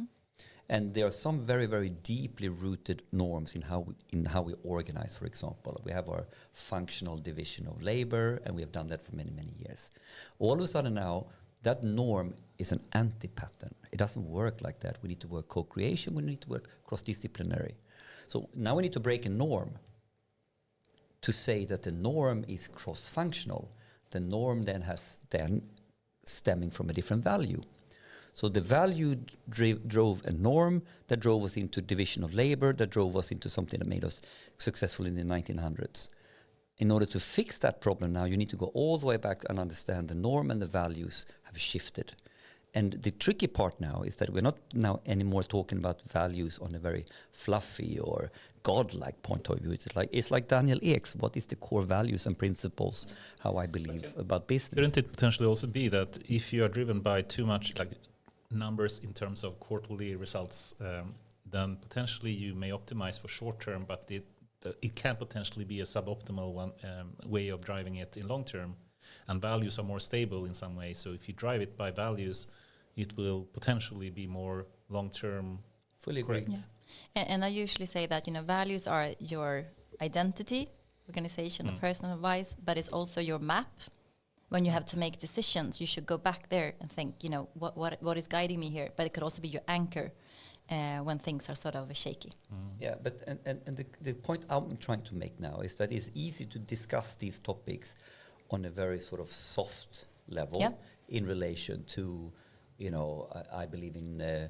And there are some very, very deeply rooted norms in how we organize, for example. We have our functional division of labor, and we have done that for many, many years. All of a sudden now, that norm is an anti-pattern. It doesn't work like that. We need to work co-creation. We need to work cross-disciplinary. So now we need to break a norm to say that the norm is cross-functional. The norm then stemming from a different value. So the value drove a norm that drove us into division of labor, that drove us into something that made us successful in the 1900s. In order to fix that problem now, you need to go all the way back and understand the norm and the values have shifted. And the tricky part now is that we're not now anymore talking about values on a very fluffy or godlike point of view. It's like Daniel Ek's, what is the core values and principles, how I believe about business. Couldn't it potentially also be that if you are driven by too much like numbers in terms of quarterly results, then potentially you may optimize for short term, but it can potentially be a suboptimal one way of driving it in long term, and values are more stable in some way. So if you drive it by values, it will potentially be more long term. Fully agree. Yeah. And I usually say that values are your identity, organization, or personal advice, but it's also your map. When you have to make decisions, you should go back there and think, what is guiding me here? But it could also be your anchor when things are sort of shaky. Yeah, but and the point I'm trying to make now is that it's easy to discuss these topics on a very sort of soft level in relation to, I believe in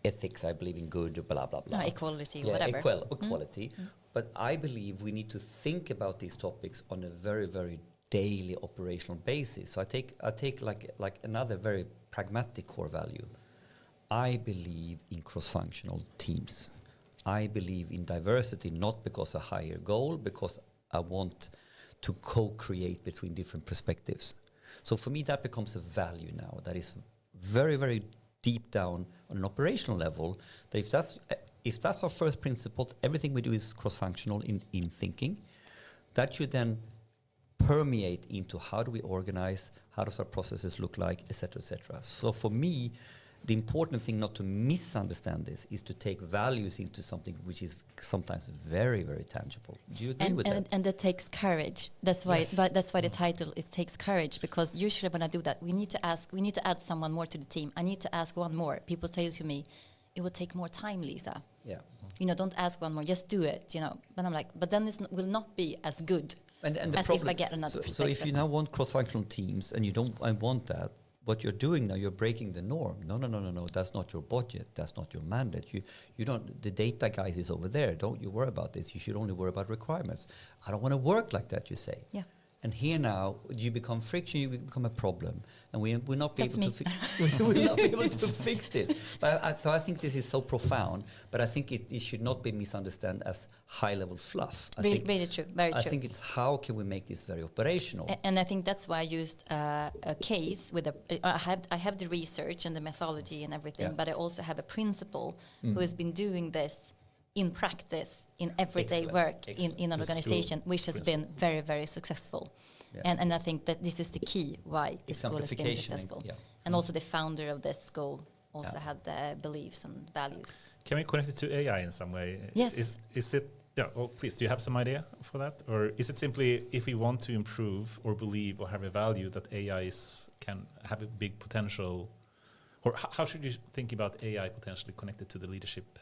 ethics, I believe in good, blah, blah, blah. Equality, whatever. Equality. But I believe we need to think about these topics on a very, very daily operational basis. So I take like another very pragmatic core value. I believe in cross-functional teams. I believe in diversity, not because a higher goal, because I want to co-create between different perspectives. So for me, that becomes a value now that is very, very deep down on an operational level. That if that's our first principle, everything we do is cross-functional in thinking. That should then permeate into how do we organize, how does our processes look like, et cetera, et cetera. So for me, the important thing not to misunderstand this is to take values into something which is sometimes very, very tangible. Do you agree with that? And that takes courage. That's why the title is takes courage, because usually when I do that, we need to add someone more to the team. I need to ask one more. People say to me, it will take more time, Lisa. Yeah. Don't ask one more, just do it, But I'm like, but then this will not be as good and the as problem, if I get another perspective. So if you now want cross-functional teams and I want that, what you're doing now, you're breaking the norm. No, that's not your budget. That's not your mandate. You don't, the data guy is over there. Don't you worry about this. You should only worry about requirements. I don't want to work like that, you say. Yeah. And here now, you become friction, you become a problem. And we'll not be That's able to we'll not be able to fix this. But so I think this is so profound, but I think it should not be misunderstood as high-level fluff. Really true, very true. I think it's how can we make this very operational. And I think that's why I used a case with I have the research and the methodology and everything, but I also have a principal who has been doing this in practice, in everyday work, in an organization, which has been very, very successful. Yeah. And I think that this is the key why the school has been successful. And also the founder of this school also had the beliefs and values. Can we connect it to AI in some way? Yes. Is it, well, please, do you have some idea for that? Or is it simply if we want to improve or believe or have a value that AI can have a big potential? Or how should you think about AI potentially connected to the leadership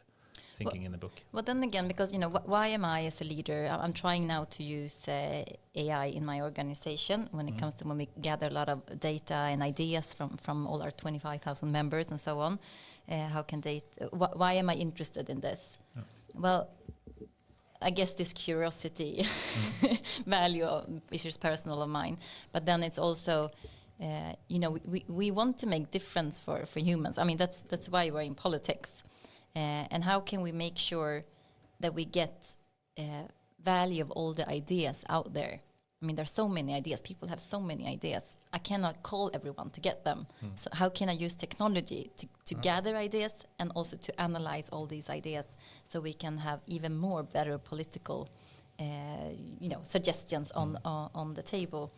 thinking in the book. Well, then again, because why am I as a leader? I'm trying now to use AI in my organization when it comes to when we gather a lot of data and ideas from all our 25,000 members and so on. How can why am I interested in this? Yeah. Well, I guess this curiosity value is just personal of mine, but then it's also. We want to make difference for humans. I mean, that's why we're in politics. And how can we make sure that we get value of all the ideas out there? I mean, there's so many ideas. People have so many ideas. I cannot call everyone to get them. So how can I use technology to gather ideas and also to analyze all these ideas so we can have even more better political suggestions on the table?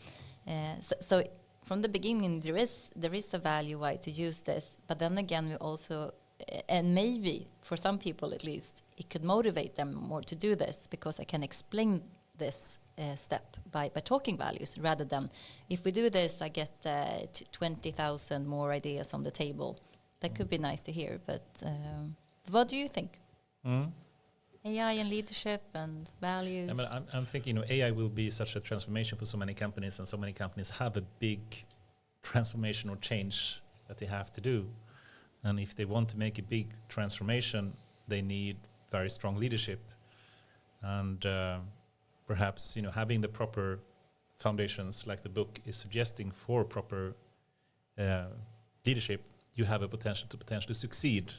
So from the beginning, there is a value why to use this, but then again, we also, and maybe for some people at least, it could motivate them more to do this because I can explain this step by talking values rather than if we do this, I get 20,000 more ideas on the table. That could be nice to hear, but what do you think? AI and leadership and values. I mean, I'm thinking, AI will be such a transformation for so many companies, and so many companies have a big transformation or change that they have to do. And if they want to make a big transformation, they need very strong leadership. And perhaps, having the proper foundations, like the book is suggesting, for proper leadership, you have a potential to potentially succeed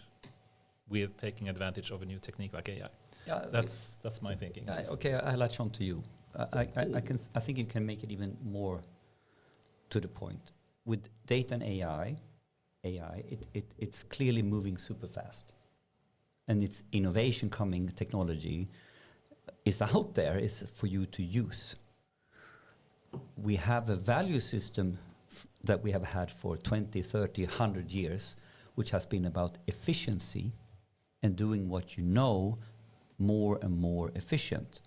with taking advantage of a new technique like AI. Yeah, that's my thinking. Okay, I'll latch on to you. I think you can make it even more to the point. With data and AI, it's clearly moving super fast, and its innovation coming technology is out there, is for you to use. We have a value system that we have had for 20, 30, 100 years, which has been about efficiency and doing what you know more and more efficient.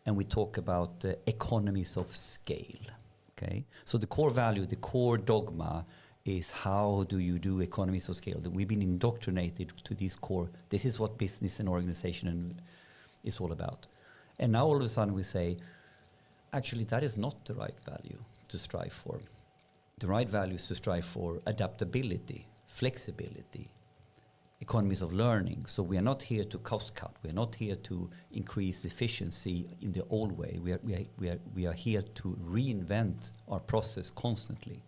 And we talk about the economies of scale. Okay, so the core value, the core dogma is how do you do economies of scale? That we've been indoctrinated to these core. This is what business and organization is all about. And now all of a sudden we say, actually that is not the right value to strive for. The right value is to strive for adaptability, flexibility, economies of learning. So we are not here to cost cut. We are not here to increase efficiency in the old way. We are here to reinvent our process constantly.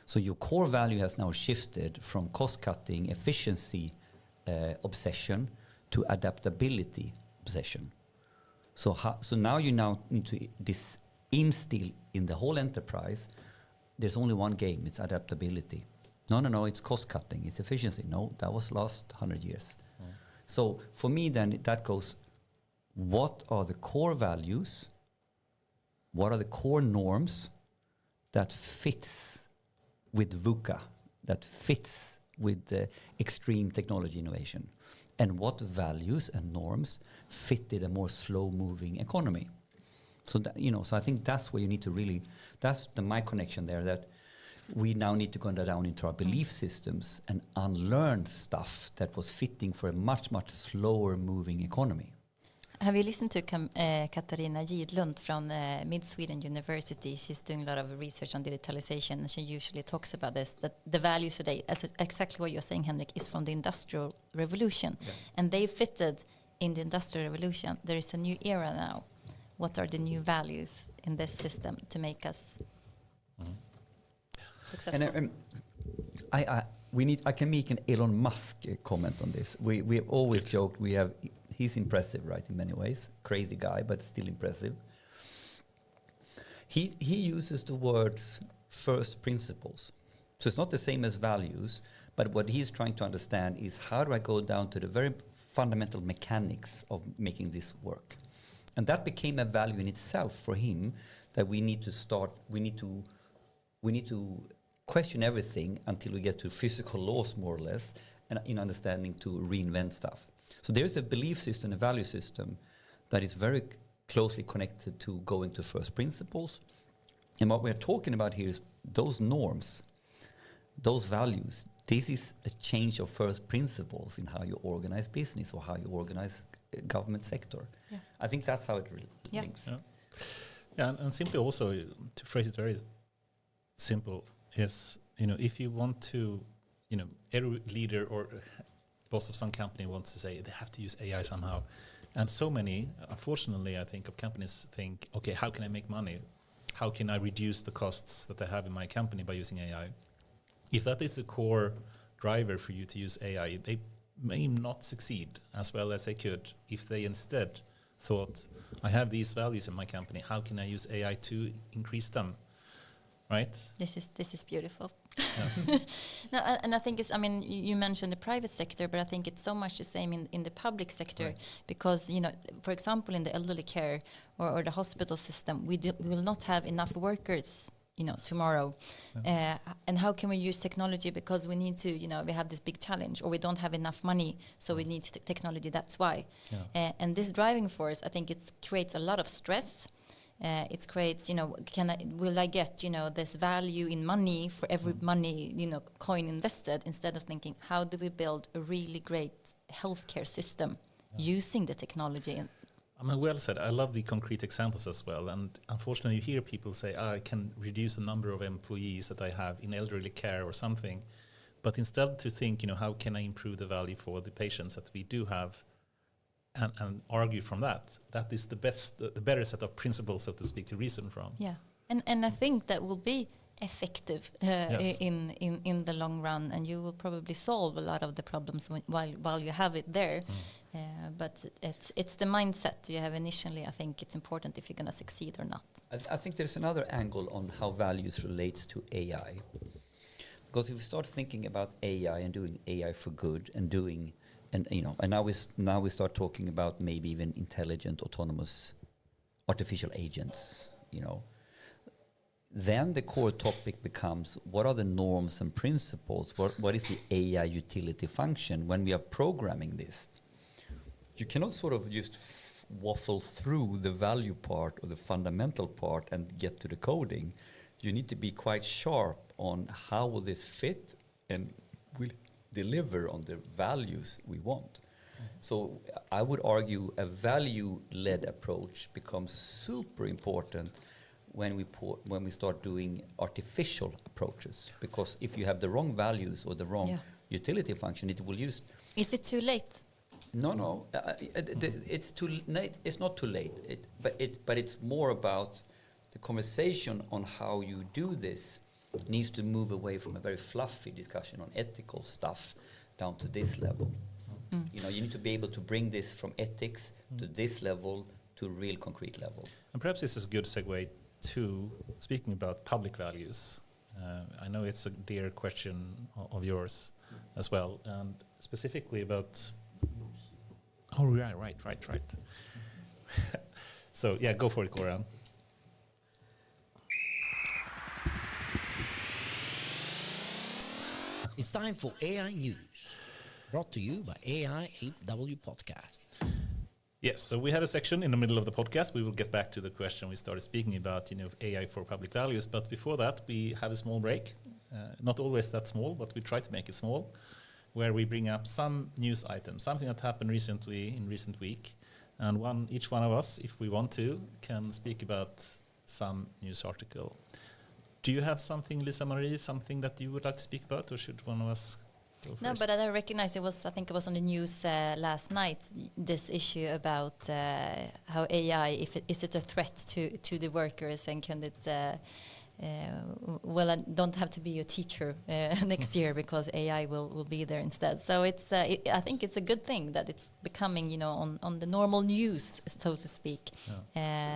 So your core value has now shifted from cost cutting, efficiency obsession to adaptability obsession. So now you need to instill in the whole enterprise. There's only one game. It's adaptability. No, it's cost cutting, it's efficiency. No, that was last 100 years. So for me then that goes, what are the core values? What are the core norms that fits with VUCA, that fits with the extreme technology innovation? And what values and norms fit in a more slow moving economy? So that, so I think that's where you need to really, that's my connection there, that we now need to go down into our belief systems and unlearn stuff that was fitting for a much, much slower moving economy. Have you listened to Katarina Gidlund from Mid Sweden University? She's doing a lot of research on digitalization, and she usually talks about this, that the values today, exactly what you're saying, Henrik, is from the Industrial Revolution. Yeah. And they fitted in the Industrial Revolution. There is a new era now. What are the new values in this system to make us successful? And I can make an Elon Musk comment on this. We have always joked he's impressive, right, in many ways. Crazy guy, but still impressive. He uses the words first principles. So it's not the same as values, but what he's trying to understand is how do I go down to the very fundamental mechanics of making this work? And that became a value in itself for him, that we need to question everything until we get to physical laws, more or less, and in understanding to reinvent stuff. So there's a belief system, a value system that is very closely connected to going to first principles. And what we're talking about here is those norms, those values, this is a change of first principles in how you organize business or how you organize government sector. Yeah. I think that's how it Yeah. links. Yeah. Yeah, and simply also to phrase it very simple is, if you want to, every leader or boss of some company wants to say they have to use AI somehow. And so many, unfortunately, I think, of companies think, okay, how can I make money? How can I reduce the costs that I have in my company by using AI? If that is the core driver for you to use AI, they may not succeed as well as they could if they instead thought, I have these values in my company, how can I use AI to increase them? Right? This is beautiful. Yes. No, and I think you mentioned the private sector, but I think it's so much the same in the public sector, Right. because for example, in the elderly care or the hospital system, we will not have enough workers, tomorrow. And how can we use technology? Because we need to, we have this big challenge, or we don't have enough money, so we need technology. That's why. Yeah. And this driving force, I think it creates a lot of stress. It creates, will I get, this value in money for every money, coin invested, instead of thinking, how do we build a really great healthcare system using the technology? Well said. I love the concrete examples as well. And unfortunately, you hear people say, I can reduce the number of employees that I have in elderly care or something. But instead to think, how can I improve the value for the patients that we do have, and argue from that is the better set of principles, so to speak, to reason from. Yeah, and I think that will be effective Yes. in the long run, and you will probably solve a lot of the problems while you have it there. But it's the mindset you have initially. I think it's important if you're going to succeed or not. I think there's another angle on how values relates to AI. Because if we start thinking about AI and doing AI for good and doing, and now we start talking about maybe even intelligent, autonomous, artificial agents, then the core topic becomes, what are the norms and principles? What is the AI utility function when we are programming this? You cannot sort of just waffle through the value part or the fundamental part and get to the coding. You need to be quite sharp on how will this fit and will deliver on the values we want. So I would argue a value-led approach becomes super important when we start doing artificial approaches, because if you have the wrong values or the wrong utility function, it will use. Is it too late? No. It's too late. It's not too late. But it's more about the conversation on how you do this needs to move away from a very fluffy discussion on ethical stuff down to this level. You need to be able to bring this from ethics to this level to a real concrete level. And perhaps this is a good segue to speaking about public values. I know it's a dear question of yours as well, and specifically about. Oh, yeah, right. So, yeah, go for it, Goran. It's time for AI News, brought to you by AIAW Podcast. Yes, so we have a section in the middle of the podcast. We will get back to the question we started speaking about, AI for public values. But before that, we have a small break. Not always that small, but we try to make it small, where we bring up some news items, something that happened recently in recent week. And each one of us, if we want to, can speak about some news article. Do you have something, Liza-Marie, something that you would like to speak about, or should one of us go first? No, but I recognize I think it was on the news last night, this issue about how AI, is it a threat to the workers, and can it, I don't have to be a teacher next year because AI will be there instead. So I think it's a good thing that it's becoming, on the normal news, so to speak,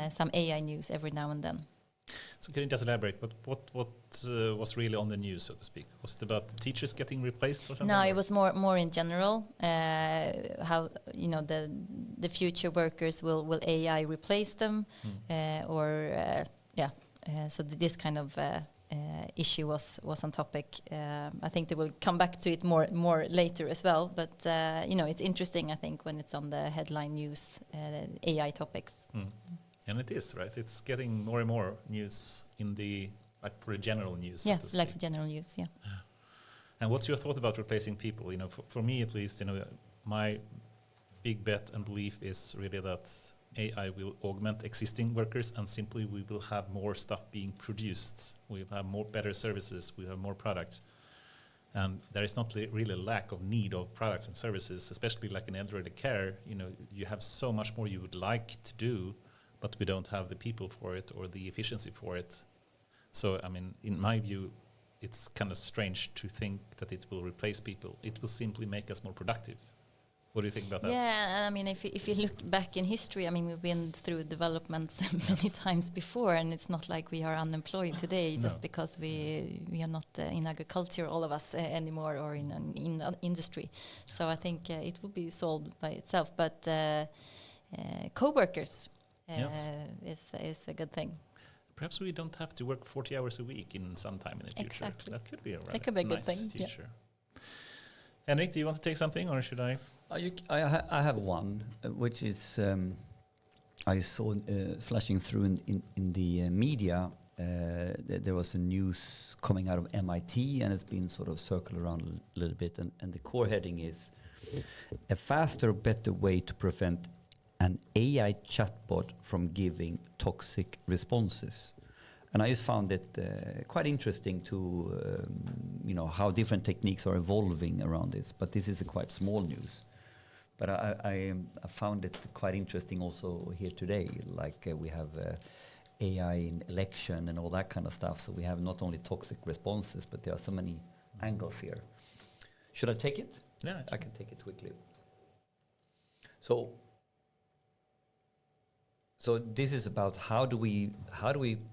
some AI news every now and then. So can you just elaborate? But what was really on the news, so to speak? Was it about teachers getting replaced or something? No, it was more in general. How the future workers will AI replace them, so this kind of issue was on topic. I think they will come back to it more later as well. But it's interesting. I think when it's on the headline news, AI topics. And it is, right? It's getting more and more news in for the general news. Yeah, so to like speak. for general news, yeah. And what's your thought about replacing people? You know, for me at least, you know, my big bet and belief is really that AI will augment existing workers, and simply we will have more stuff being produced. We will have more better services. We have more products, and there is not really a lack of need of products and services, especially like in elderly care. You know, you have so much more you would like to do, but we don't have the people for it or the efficiency for it. So, I mean, in my view, it's kind of strange to think that it will replace people. It will simply make us more productive. What do you think about that? Yeah, I mean, if you look back in history, I mean, we've been through developments many times before, and it's not like we are unemployed today just because we are not in agriculture, all of us anymore, or in industry. So I think it will be solved by itself. But co-workers is a good thing. Perhaps we don't have to work 40 hours a week in some time in the future. Exactly. That could be a That could be a good nice thing. future. Henrik, do you want to take something, or should I? I have one, which is I saw flashing through in the media. There was a news coming out of MIT, and it's been sort of circled around a little bit. And the core heading is a faster, better way to prevent an AI chatbot from giving toxic responses. And I just found it quite interesting to, how different techniques are evolving around this. But this is a quite small news. But I found it quite interesting also here today. Like we have AI in election and all that kind of stuff. So we have not only toxic responses, but there are so many angles here. Should I take it? Yeah, I can take it quickly. So this is about how do we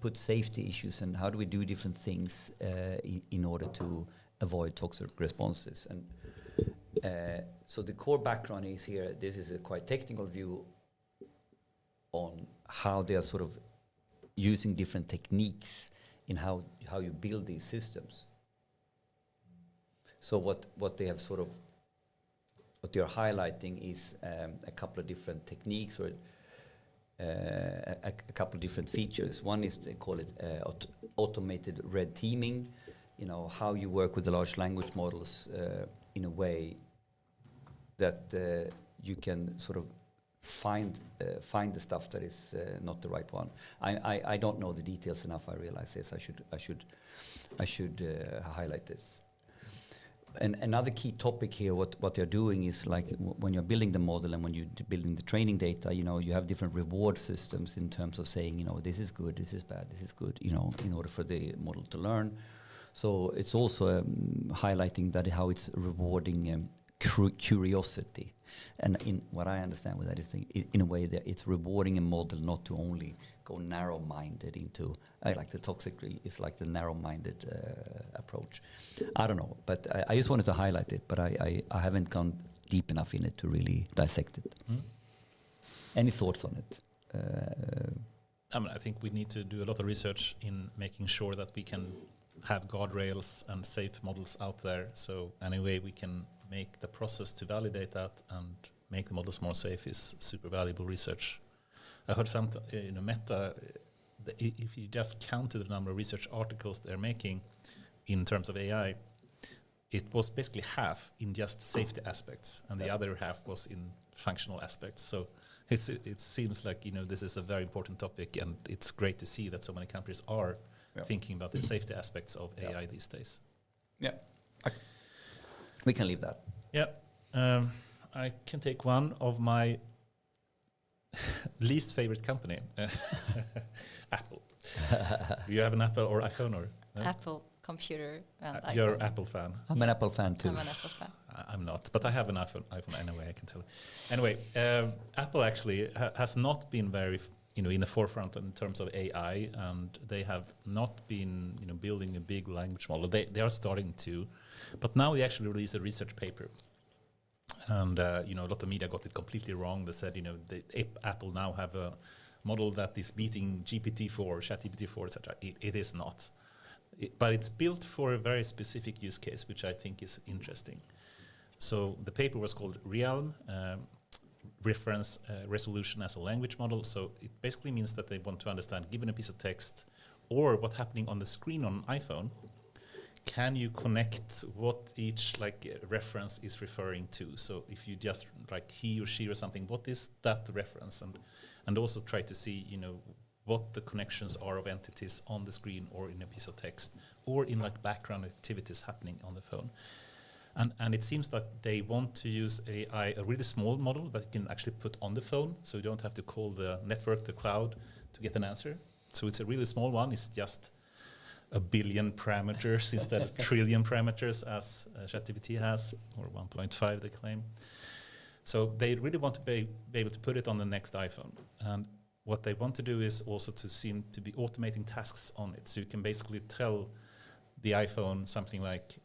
put safety issues and how do we do different things in order to avoid toxic responses. And so the core background is here. This is a quite technical view on how they are sort of using different techniques in how you build these systems. So what they have sort of what they are highlighting is a couple of different techniques or a couple of different features. One is they call it automated red teaming. You know, how you work with the large language models in a way that you can sort of find the stuff that is not the right one. I don't know the details enough. I realize this. I should highlight this. And another key topic here, what they're doing is like when you're building the model and when you're building the training data, you have different reward systems in terms of saying, this is good, this is bad, this is good, in order for the model to learn. So it's also highlighting that how it's rewarding curiosity. And in what I understand with that is in a way that it's rewarding a model not to only go narrow-minded into, like the toxic is like the narrow-minded approach. I don't know, but I just wanted to highlight it, but I haven't gone deep enough in it to really dissect it. Any thoughts on it? I think we need to do a lot of research in making sure that we can have guardrails and safe models out there. So any way we can make the process to validate that and make the models more safe is super valuable research. I heard some, Meta, if you just counted the number of research articles they're making in terms of AI, it was basically half in just safety aspects, and the other half was in functional aspects. So it seems like this is a very important topic, and it's great to see that so many countries are thinking about the safety aspects of AI these days. Yeah, we can leave that. Yeah, I can take one of my least favorite company, Apple. Do you have an Apple or iPhone or? Apple computer and iPhone. You're an Apple fan. I'm an Apple fan too. I'm an Apple fan. I'm not, but I have an iPhone anyway. I can tell. Anyway, Apple actually has not been very, in the forefront in terms of AI, and they have not been, building a big language model. They are starting to, but now they actually released a research paper. And a lot of media got it completely wrong. They said, Apple now have a model that is beating GPT-4, ChatGPT-4, etc. It is not, but it's built for a very specific use case, which I think is interesting. So the paper was called Realm, Reference Resolution as a Language Model. So it basically means that they want to understand, given a piece of text or what's happening on the screen on an iPhone, can you connect what each reference is referring to? So if you just he or she or something, what is that reference? And also try to see, what the connections are of entities on the screen or in a piece of text or in background activities happening on the phone. And it seems that they want to use AI, a really small model that you can actually put on the phone, so you don't have to call the network, the cloud, to get an answer. So it's a really small one. It's just 1 billion parameters instead of trillion parameters as ChatGPT has, or 1.5 they claim. So they really want to be able to put it on the next iPhone. And what they want to do is also to seem to be automating tasks on it. So you can basically tell the iPhone something like,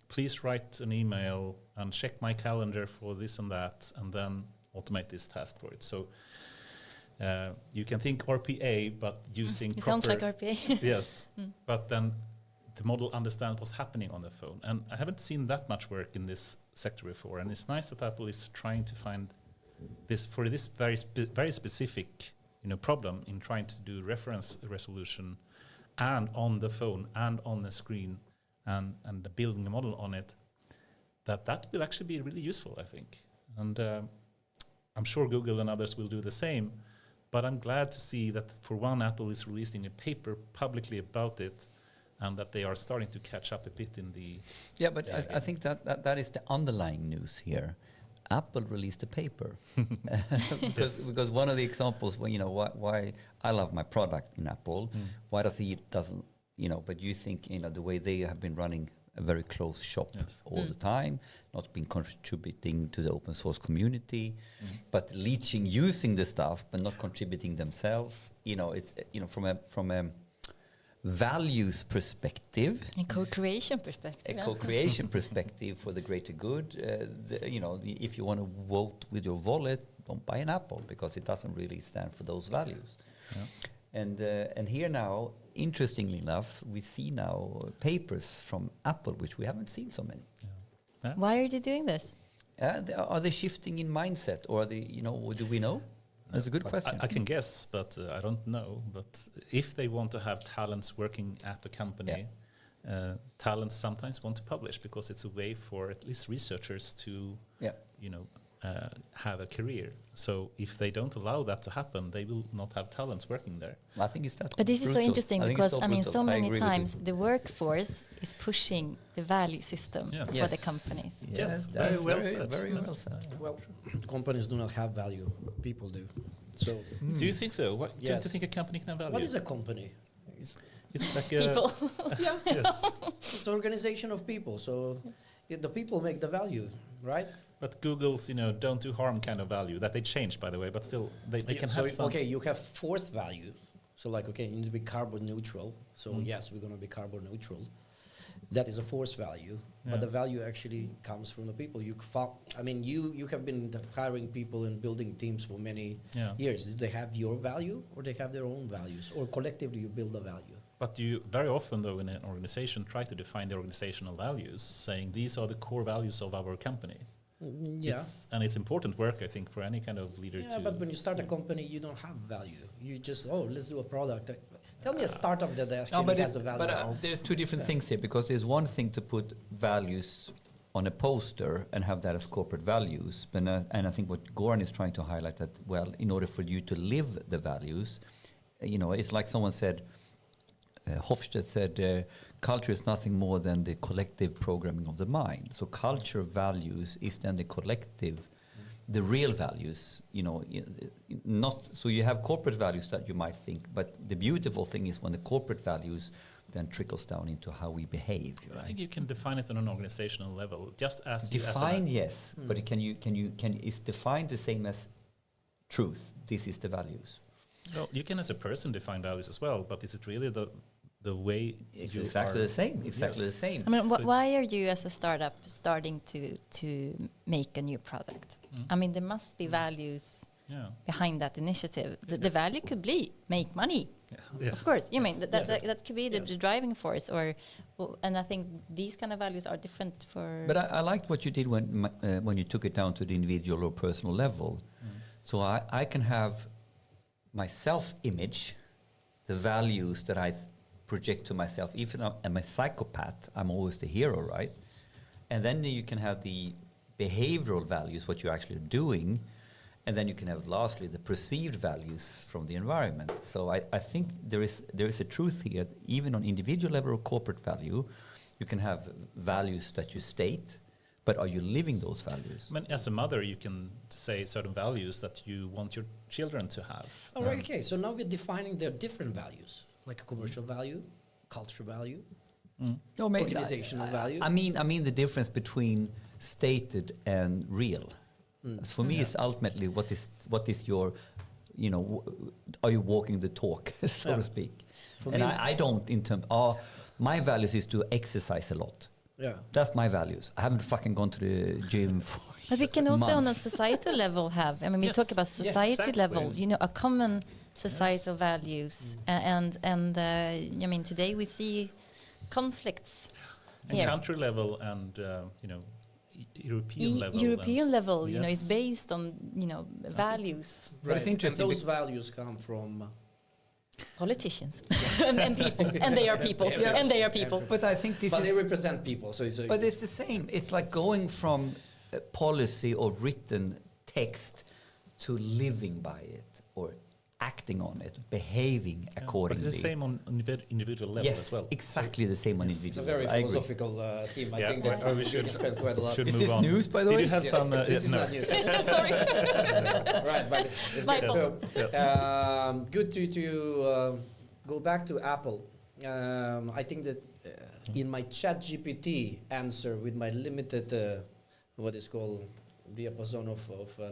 please write an email and check my calendar for this and that, and then automate this task for it. So you can think RPA, but using it sounds like RPA. Yes, but then the model understands what's happening on the phone. And I haven't seen that much work in this sector before. And it's nice that Apple is trying to find this for this very specific problem in trying to do reference resolution and on the phone and on the screen and building a model on it, that will actually be really useful, I think. And I'm sure Google and others will do the same. But I'm glad to see that, for one, Apple is releasing a paper publicly about it, and that they are starting to catch up a bit in the... Yeah, but I think that is the underlying news here. Apple released a paper. because one of the examples, why I love my product in Apple, why does he doesn't, but you think, the way they have been running a very close shop all the time, not been contributing to the open source community, but using the stuff, but not contributing themselves. It's from a values perspective, a co-creation perspective. A co-creation perspective for the greater good. If you want to vote with your wallet, don't buy an Apple because it doesn't really stand for those values. Yeah. And here now, interestingly enough, we see now papers from Apple, which we haven't seen so many. Yeah. Why are they doing this? Are they shifting in mindset, or are they, do we know? That's a good question. I can guess, but I don't know. But if they want to have talents working at the company, talents sometimes want to publish because it's a way for at least researchers to, have a career. So if they don't allow that to happen, they will not have talents working there. I think it's that. But this is so interesting because, so many times you. The workforce is pushing the value system for the companies. Yes, very well said. Very well said. Well, companies do not have value. People do. So, do you think so? Don't you think a company can have value? What is a company? It's like people. Yes. It's an organization of people. So the people make the value, right? But Google's, don't do harm kind of value that they changed, by the way, but still they can have some. Okay, you have force value. So you need to be carbon neutral. So yes, we're going to be carbon neutral. That is a force value, but the value actually comes from the people. You have been hiring people and building teams for many years. Do they have your value, or they have their own values, or collectively you build a value? But you very often, though, in an organization, try to define the organizational values, saying these are the core values of our company. And it's important work, I think, for any kind of leader. Yeah, but when you start a company, you don't have value. You just, let's do a product. Tell me a startup that actually has a value. But there's two different things here, because there's one thing to put values on a poster and have that as corporate values. And I think what Goran is trying to highlight that, in order for you to live the values, it's like someone said, Hofstede said, culture is nothing more than the collective programming of the mind. So culture values is then the collective, the real values, not, so you have corporate values that you might think, but the beautiful thing is when the corporate values then trickles down into how we behave. I think you can define it on an organizational level, just as define, yes, but can is defined the same as truth? This is the values. Well, you can as a person define values as well, but is it really the way it's exactly the same? Exactly the same. I mean, why are you as a startup starting to make a new product? I mean, there must be values behind that initiative. The value could be make money. Of course, that could be the driving force, and I think these kind of values are different for. But I liked what you did when you took it down to the individual or personal level. So I can have my self-image, the values that I project to myself, even though I'm a psychopath, I'm always the hero, right? And then you can have the behavioral values, what you're actually doing, and then you can have lastly the perceived values from the environment. So I think there is a truth here, even on individual level or corporate value, you can have values that you state, but are you living those values? I mean, as a mother, you can say certain values that you want your children to have. All right, okay. So now we're defining their different values, like a commercial value, culture value, No, maybe organizational value. I mean the difference between stated and real. For me, it's ultimately what is your, are you walking the talk, so to speak? For And me- I don't in terms. My values is to exercise a lot. Yeah. That's my values. I haven't fucking gone to the gym for But we can also on a months. societal level have, I mean, we Yes. talk about Yes, society level, exactly. a common societal values. And I mean, today we see conflicts And here. country level and, European level. European level, Yes. is based on, values. But it's interesting And those values come from... Politicians and people, and they are people, and they are people. But I think this but is. they represent people, so it's... But it's the same. It's like going from policy or written text to living by it or acting on it, behaving But accordingly. it's the same on individual level yes, as well. exactly the same on Yes. It's a individual. very I agree. philosophical theme. I Yeah, think well, that we should- spend quite a lot. Should Is move this on. news, by the Did way? you have some? This is no. not news. Sorry. Right, but it's My good. fault. So, good to go back to Apple. I think that in my ChatGPT answer with my limited, what is called diapason of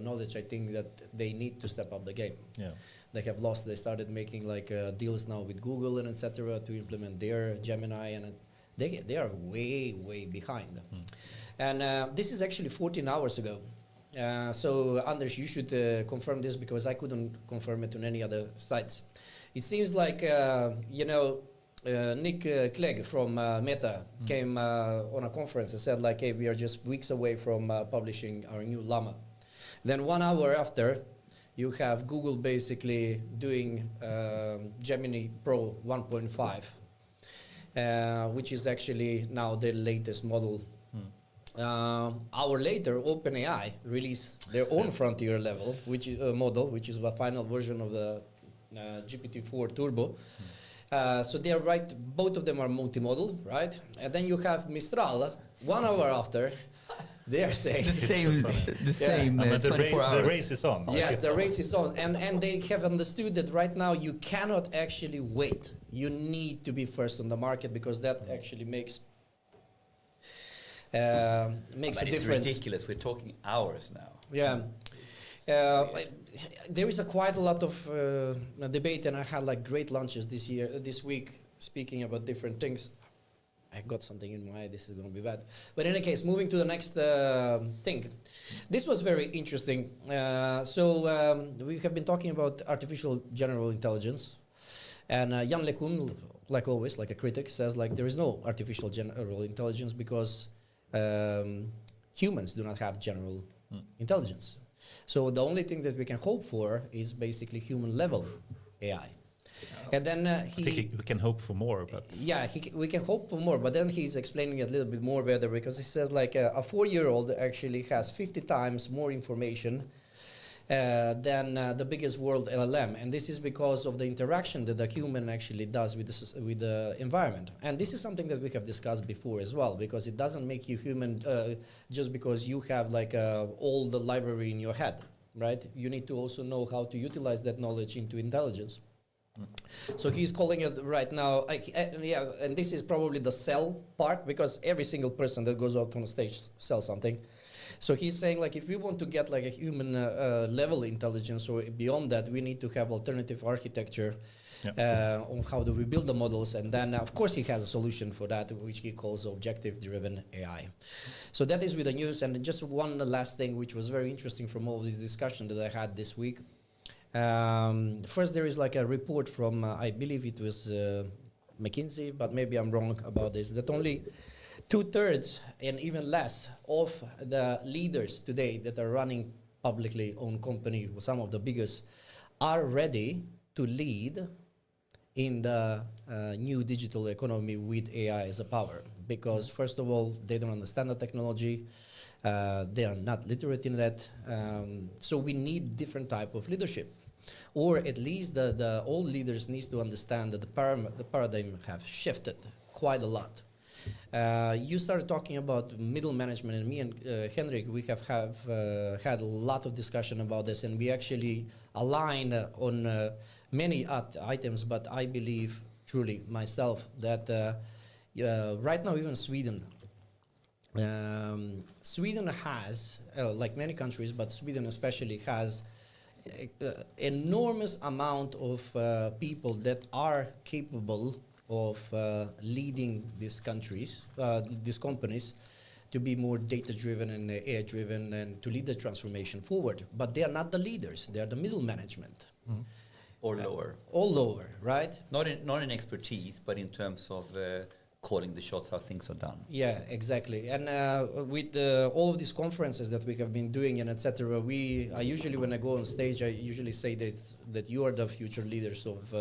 knowledge, I think that they need to step up the game. Yeah. They have lost. They started making like deals now with Google and etc. to implement their Gemini, and they are way behind. And this is actually 14 hours ago. So Anders, you should confirm this because I couldn't confirm it on any other sites. It seems like Nick Clegg from Meta came on a conference and said like, hey, we are just weeks away from publishing our new Llama. Then 1 hour after, you have Google basically doing Gemini Pro 1.5, which is actually now the latest model. Hour later, OpenAI released their own frontier level, which is model, which is the final version of the GPT-4 Turbo. So they are right. Both of them are multimodal, right? And then you have Mistral. 1 hour after, they are saying the same, the same But the 24 hours. the race is on. yes, It's the on. race is on, and they have understood that right now you cannot actually wait. You need to be first on the market because that actually makes But a it's difference. ridiculous. We're talking hours now. Yeah. There is quite a lot of debate, and I had like great lunches this week, speaking about different things. I got something in my eye. This is going to be bad. But in any case, moving to the next thing. This was very interesting. We have been talking about artificial general intelligence, and Jan LeCun, like always, like a critic, says like there is no artificial general intelligence because humans do not have general intelligence. So the only thing that we can hope for is basically human level AI. And then I think we can hope for more, but yeah, we can hope for more, but then he's explaining it a little bit more better because he says like a 4-year-old actually has 50 times more information than the biggest world LLM, and this is because of the interaction that the human actually does with the environment. And this is something that we have discussed before as well, because it doesn't make you human just because you have like all the library in your head, right? You need to also know how to utilize that knowledge into intelligence. So he's calling it right now, and this is probably the sell part, because every single person that goes out on stage sells something. So he's saying like if we want to get like a human level intelligence or beyond that, we need to have alternative architecture on how do we build the models, and then of course he has a solution for that, which he calls objective-driven AI. So that is with the news. And just one last thing, which was very interesting from all this discussion that I had this week. First, there is like a report from, I believe it was McKinsey, but maybe I'm wrong about this, that only 2/3 and even less of the leaders today that are running publicly owned company, some of the biggest, are ready to lead in the new digital economy with AI as a power. Because first of all, they don't understand the technology. They are not literate in that. So we need different type of leadership. Or at least the old leaders needs to understand that the paradigm have shifted quite a lot. You started talking about middle management, and me and Henrik, we have had a lot of discussion about this, and we actually align on many items, but I believe truly myself that right now even Sweden has, like many countries, but Sweden especially has enormous amount of people that are capable of leading these countries, these companies, to be more data-driven and AI-driven and to lead the transformation forward. But they are not the leaders; they are the middle management. Mm. Or lower. All lower, right? Not in expertise, but in terms of calling the shots, how things are done. Yeah, exactly. And with all of these conferences that we have been doing and etc., I usually, when I go on stage, I usually say that you are the future leaders of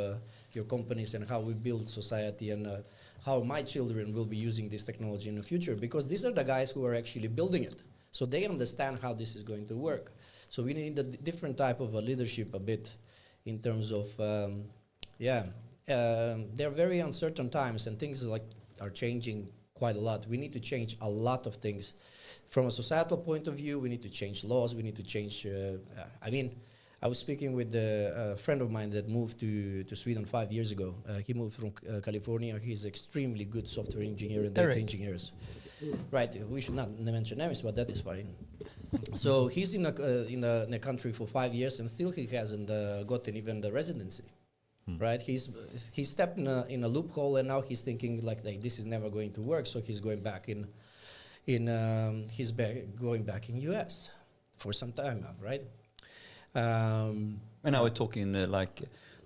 your companies and how we build society and how my children will be using this technology in the future, because these are the guys who are actually building it. So they understand how this is going to work. So we need a different type of leadership a bit in terms of, they're very uncertain times and things are changing quite a lot. We need to change a lot of things. From a societal point of view, we need to change laws, we need to change, I was speaking with a friend of mine that moved to Sweden 5 years ago. He moved from California. He's extremely good software engineer and data engineers. Right, we should not mention names, but that is fine. So he's in a country for 5 years and still he hasn't gotten even the residency. Right, he's stepped in a loophole, and now he's thinking like this is never going to work. So he's going back going back in US for some time now, right? And now we're talking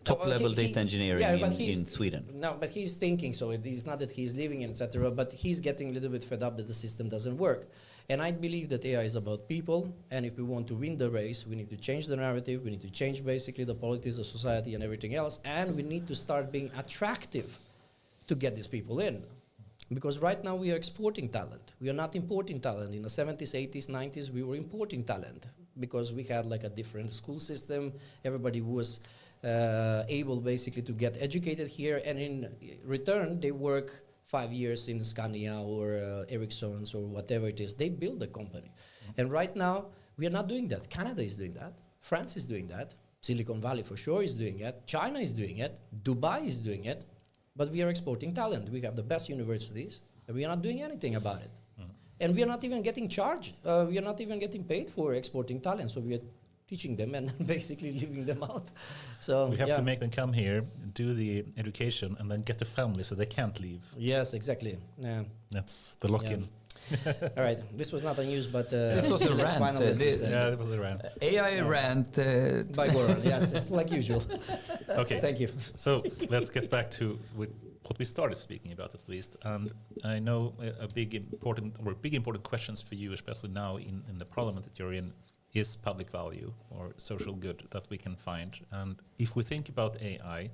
top-level data engineering in Sweden. No, but he's thinking, so it's not that he's leaving, etc., but he's getting a little bit fed up that the system doesn't work. And I believe that AI is about people, and if we want to win the race, we need to change the narrative, we need to change basically the politics, the society, and everything else, and we need to start being attractive to get these people in. Because right now we are exporting talent. We are not importing talent. In the 70s, 80s, 90s, we were importing talent because we had a different school system. Everybody was able basically to get educated here, and in return they work 5 years in Scania or Ericsson's or whatever it is. They build a company. And right now we are not doing that. Canada is doing that. France is doing that. Silicon Valley for sure is doing it. China is doing it. Dubai is doing it. But we are exporting talent. We have the best universities, and we are not doing anything about it. And we are not even getting charged. We are not even getting paid for exporting talent. So we are teaching them and basically leaving them out. So we have to make them come here, do the education, and then get the family so they can't leave. Yes, exactly. Yeah. That's the lock-in. All right. This was not a news, but this was a rant. It was a rant. AI rant by Goran. Yes, like usual. Okay. Thank you. So let's get back to what we started speaking about, at least. And I know big important questions for you, especially now in the parliament that you're in, is public value or social good that we can find. And if we think about AI,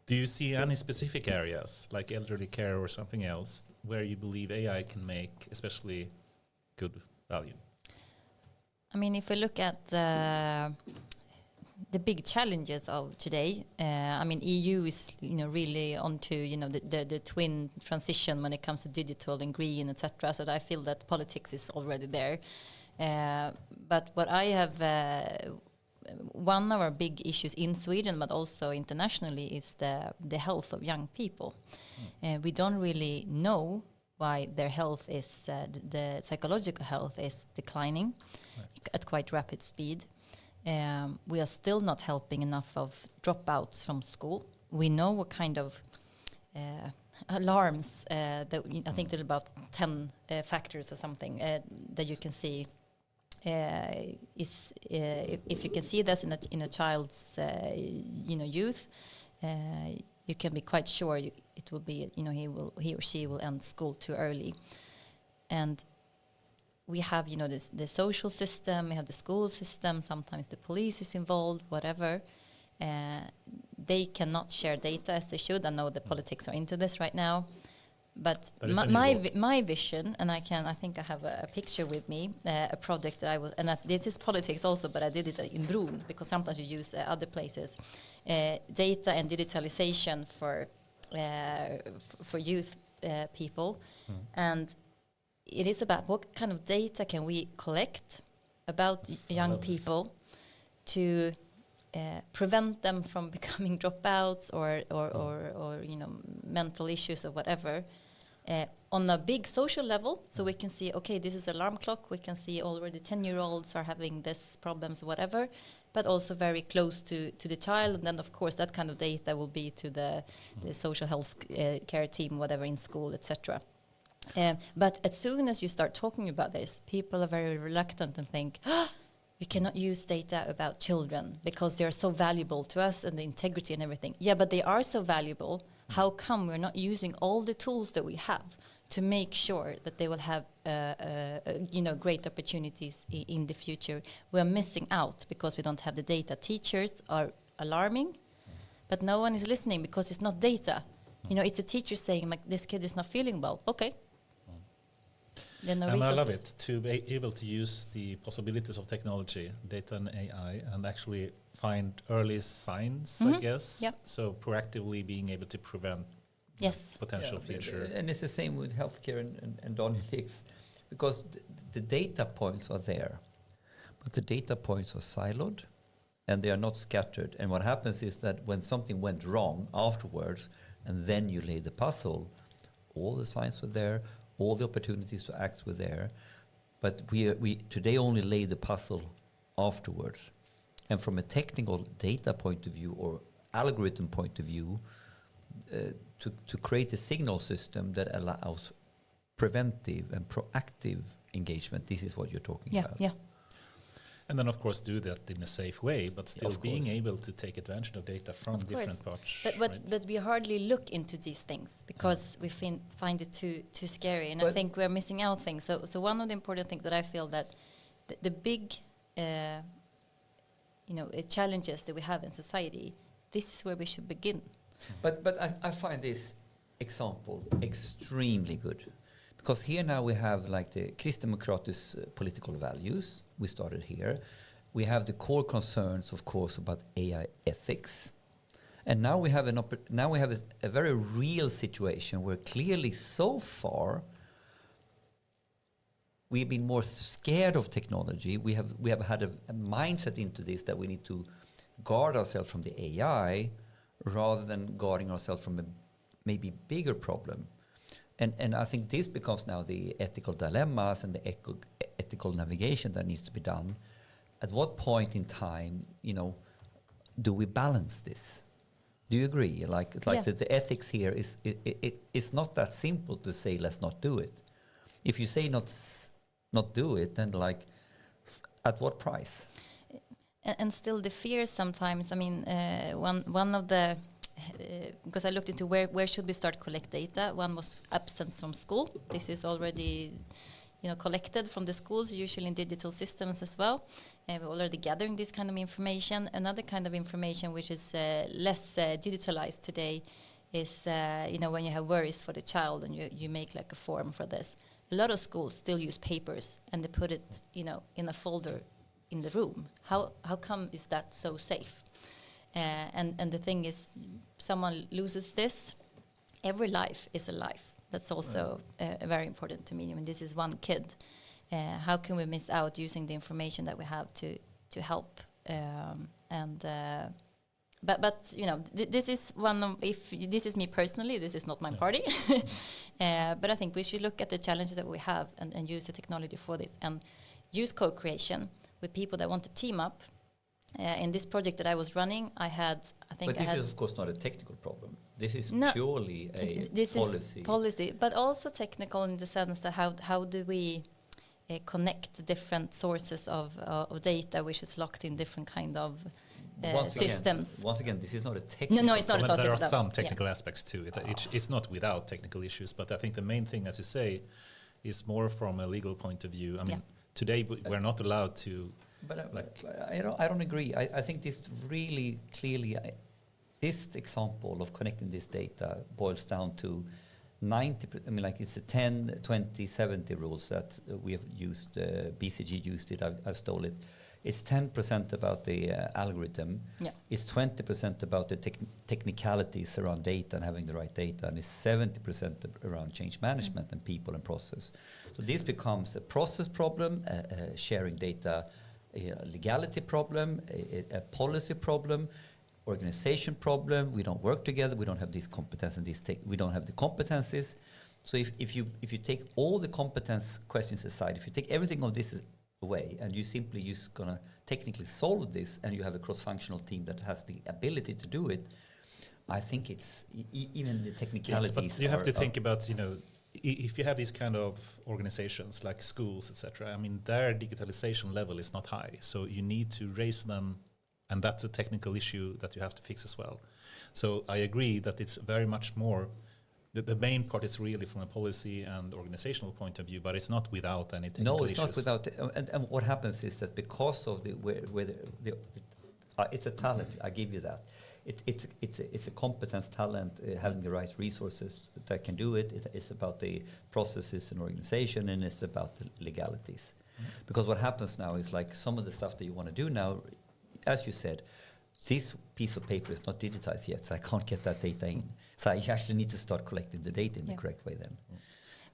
do you see any specific areas like elderly care or something else where you believe AI can make especially good value? I mean, if we look at the big challenges of today, I mean, EU is really onto the twin transition when it comes to digital and green, etc. So I feel that politics is already there. But what I have, one of our big issues in Sweden, but also internationally, is the health of young people. We don't really know why their health is, the psychological health is declining at quite rapid speed. We are still not helping enough of dropouts from school. We know what kind of alarms, that I think there are about 10 factors or something that you can see. If you can see this in a child's youth, you can be quite sure it will be he or she will end school too early. And we have the social system, we have the school system, sometimes the police is involved, whatever. they cannot share data as they should. I know the politics are into this right now, but That is a new law. my vision, and I think I have a picture with me, a project that I was, and this is politics also, but I did it in Bro because sometimes you use other places, data and digitalization for youth people, and it is about what kind of data can we collect about young people to prevent them from becoming dropouts or mental issues or whatever, on a big social level, so we can see, okay, this is alarm clock, we can see already 10-year-olds are having this problems or whatever, but also very close to the child, and then of course that kind of data will be to the social health care team, whatever, in school, etc. But as soon as you start talking about this, people are very reluctant and think, we cannot use data about children because they are so valuable to us and the integrity and everything. Yeah, but they are so valuable. How come we're not using all the tools that we have to make sure that they will have great opportunities in the future? We're missing out because we don't have the data. Teachers are alarming, but no one is listening because it's not data. It's a teacher saying, like, this kid is not feeling well. Okay. There are no And resources. I love it to be able to use the possibilities of technology, data and AI, and actually find early signs, I guess. Yep. So proactively being able to prevent potential future. And it's the same with healthcare and analytics, because the data points are there, but the data points are siloed and they are not scattered. And what happens is that when something went wrong afterwards, and then you lay the puzzle, all the signs were there, all the opportunities to act were there, but we today only lay the puzzle afterwards. And from a technical data point of view or algorithm point of view, to create a signal system that allows preventive and proactive engagement, this is what you're talking about. Yeah. And then, of course, do that in a safe way, but still being able to take advantage of data from different parts. But we hardly look into these things because we find it too scary, and I think we're missing out things. So one of the important things that I feel that the big challenges that we have in society, this is where we should begin. But I find this example extremely good, because here now we have like the Kristdemokratisk political values. We started here. We have the core concerns, of course, about AI ethics, and now we have a very real situation where clearly so far we've been more scared of technology. We have had a mindset into this that we need to guard ourselves from the AI rather than guarding ourselves from a maybe bigger problem. And I think this becomes now the ethical dilemmas and the ethical navigation that needs to be done. At what point in time, do we balance this? Do you agree? The ethics here it's not that simple to say let's not do it. If you say not do it, then at what price? And still the fear sometimes. I mean, one of the because I looked into where should we start collect data. One was absence from school. This is already collected from the schools, usually in digital systems as well. We're already gathering this kind of information. Another kind of information which is less digitalized today is when you have worries for the child and you make like a form for this. A lot of schools still use papers and they put it in a folder in the room. How come is that so safe? And the thing is, someone loses this, every life is a life. That's also very important to me. I mean, this is one kid. How can we miss out using the information that we have to help? But this is one of, if this is me personally, this is not my party. But I think we should look at the challenges that we have and use the technology for this and use co-creation with people that want to team up. In this project that I was running, But this is of course not a technical problem. This is purely a policy, but also technical in the sense that how do we connect different sources of data which is locked in different kind of systems. Once again, this is not a technical. No, it's not. But there are some technical aspects to it. It's not without technical issues, but I think the main thing, as you say, is more from a legal point of view. I mean, today we're not allowed to. But I don't agree. I think this really clearly this example of connecting this data boils down to 90. I mean, like it's a 10, 20, 70 rules that we have used. BCG used it. I've stole it. It's 10% about the algorithm. Yeah. It's 20% about the technicalities around data and having the right data, and it's 70% around change management and people and process. So this becomes a process problem, a sharing data, a legality problem, a policy problem, organization problem. We don't work together. We don't have these competences. We don't have the competencies. So if you take all the competence questions aside, if you take everything of this away and you simply just gonna technically solve this, and you have a cross-functional team that has the ability to do it, I think it's even the technicalities. Yes, but you have to think about, if you have these kind of organizations like schools, etc. I mean, their digitalization level is not high, so you need to raise them, and that's a technical issue that you have to fix as well. So I agree that it's very much more. The main part is really from a policy and organizational point of view, but it's not without any technical No, it's issues. not without. And what happens is that because of it's a talent. I give you that. It's a competence, talent, having the right resources that can do it. It's about the processes and organization, and it's about the legalities. Because what happens now is like some of the stuff that you want to do now, as you said, this piece of paper is not digitized yet, so I can't get that data in. So I actually need to start collecting the data in the correct way then.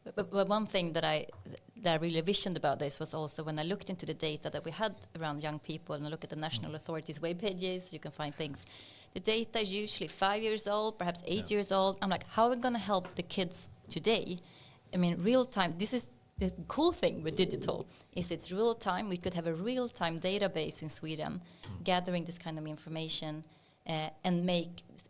But one thing that I really visioned about this was also when I looked into the data that we had around young people, and I look at the national authorities' web pages, you can find things. The data is usually 5 years old, perhaps 8 years old. I'm like, how are we going to help the kids today? I mean, real time. This is the cool thing with digital, is it's real time. We could have a real time database in Sweden, gathering this kind of information, and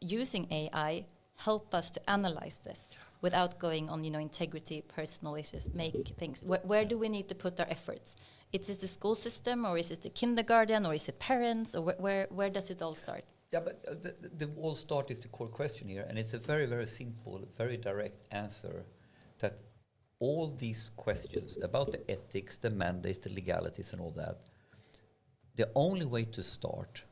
using AI help us to analyze this without going on, integrity, personal issues, make things. Where do we need to put our efforts? Is it the school system, or is it the kindergarten, or is it parents, or where does it all start? Yeah, but the all start is the core question here, and it's a very, very simple, very direct answer that all these questions about the ethics, the mandates, the legalities, and all that, the only way to start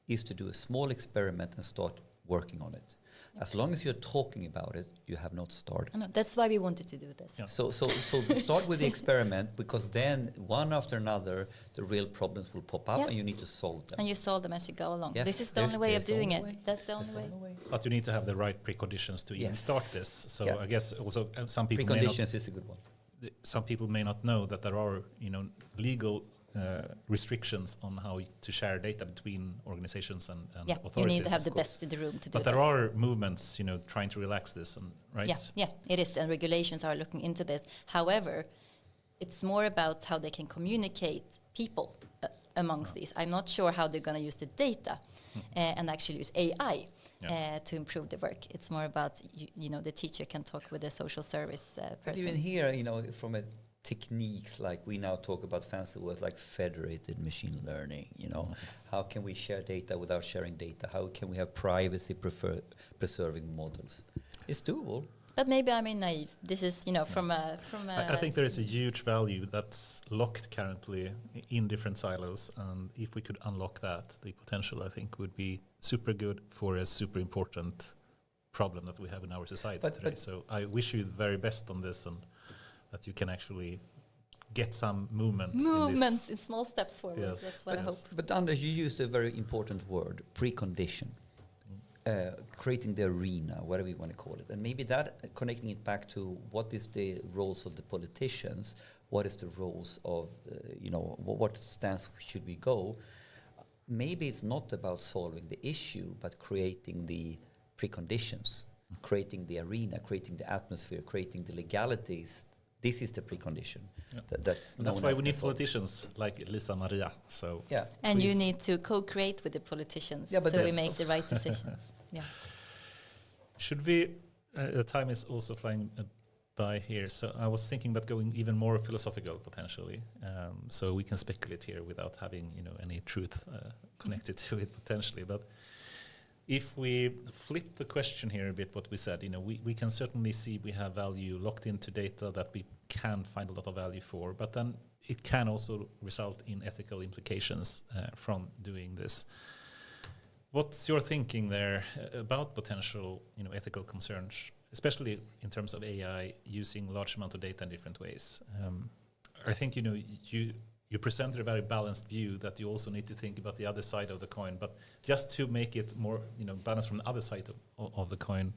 is to do a small experiment and start working on it. As long as you're talking about it, you have not started. I know, that's why we wanted to do this. Yeah. So start with the experiment, because then one after another, the real problems will pop up, Yeah. and you need to solve them. And you solve them as you go along. Yes, This is the only way of doing it. That's the only That's way. But you need to have the right preconditions to even Yes. start this. So Yeah. I guess also some people Preconditions is a good one. some people may not know that there are legal restrictions on how to share data between organizations and authorities. You need to have the best in the room to do But this. there are movements, trying to relax this, and right? Yeah, it is, and regulations are looking into this. However, it's more about how they can communicate people amongst these. I'm not sure how they're going to use the data and actually use AI to improve the work. It's more about, the teacher can talk with the social service person. But even here, from a techniques, like we now talk about fancy words like federated machine learning, how can we share data without sharing data? How can we have privacy preserving models? It's doable. But maybe I'm naive. This is, from a I think there is a huge value that's locked currently in different silos, and if we could unlock that, the potential, I think, would be super good for a super important problem that we have in our society today. So I wish you the very best on this, and that you can actually get some movement in small steps forward. Yes. That's what I hope. But Anders, you used a very important word, precondition. Creating the arena, whatever you want to call it. And maybe that, connecting it back to what is the roles of the politicians, what is the roles of, what stance should we go? Maybe it's not about solving the issue, but creating the preconditions, creating the arena, creating the atmosphere, creating the legalities. This is the precondition. Yeah. That's why we need politicians like Liza-Maria. So yeah, and you need to co-create with the politicians, so we make the right decisions. Yeah. Should we? The time is also flying by here, so I was thinking about going even more philosophical potentially. So we can speculate here without having any truth connected to it potentially, but. If we flip the question here a bit, what we said, we can certainly see we have value locked into data that we can find a lot of value for, but then it can also result in ethical implications from doing this. What's your thinking there about potential, ethical concerns, especially in terms of AI using large amount of data in different ways? I think you presented a very balanced view that you also need to think about the other side of the coin, but just to make it more balanced from the other side of the coin,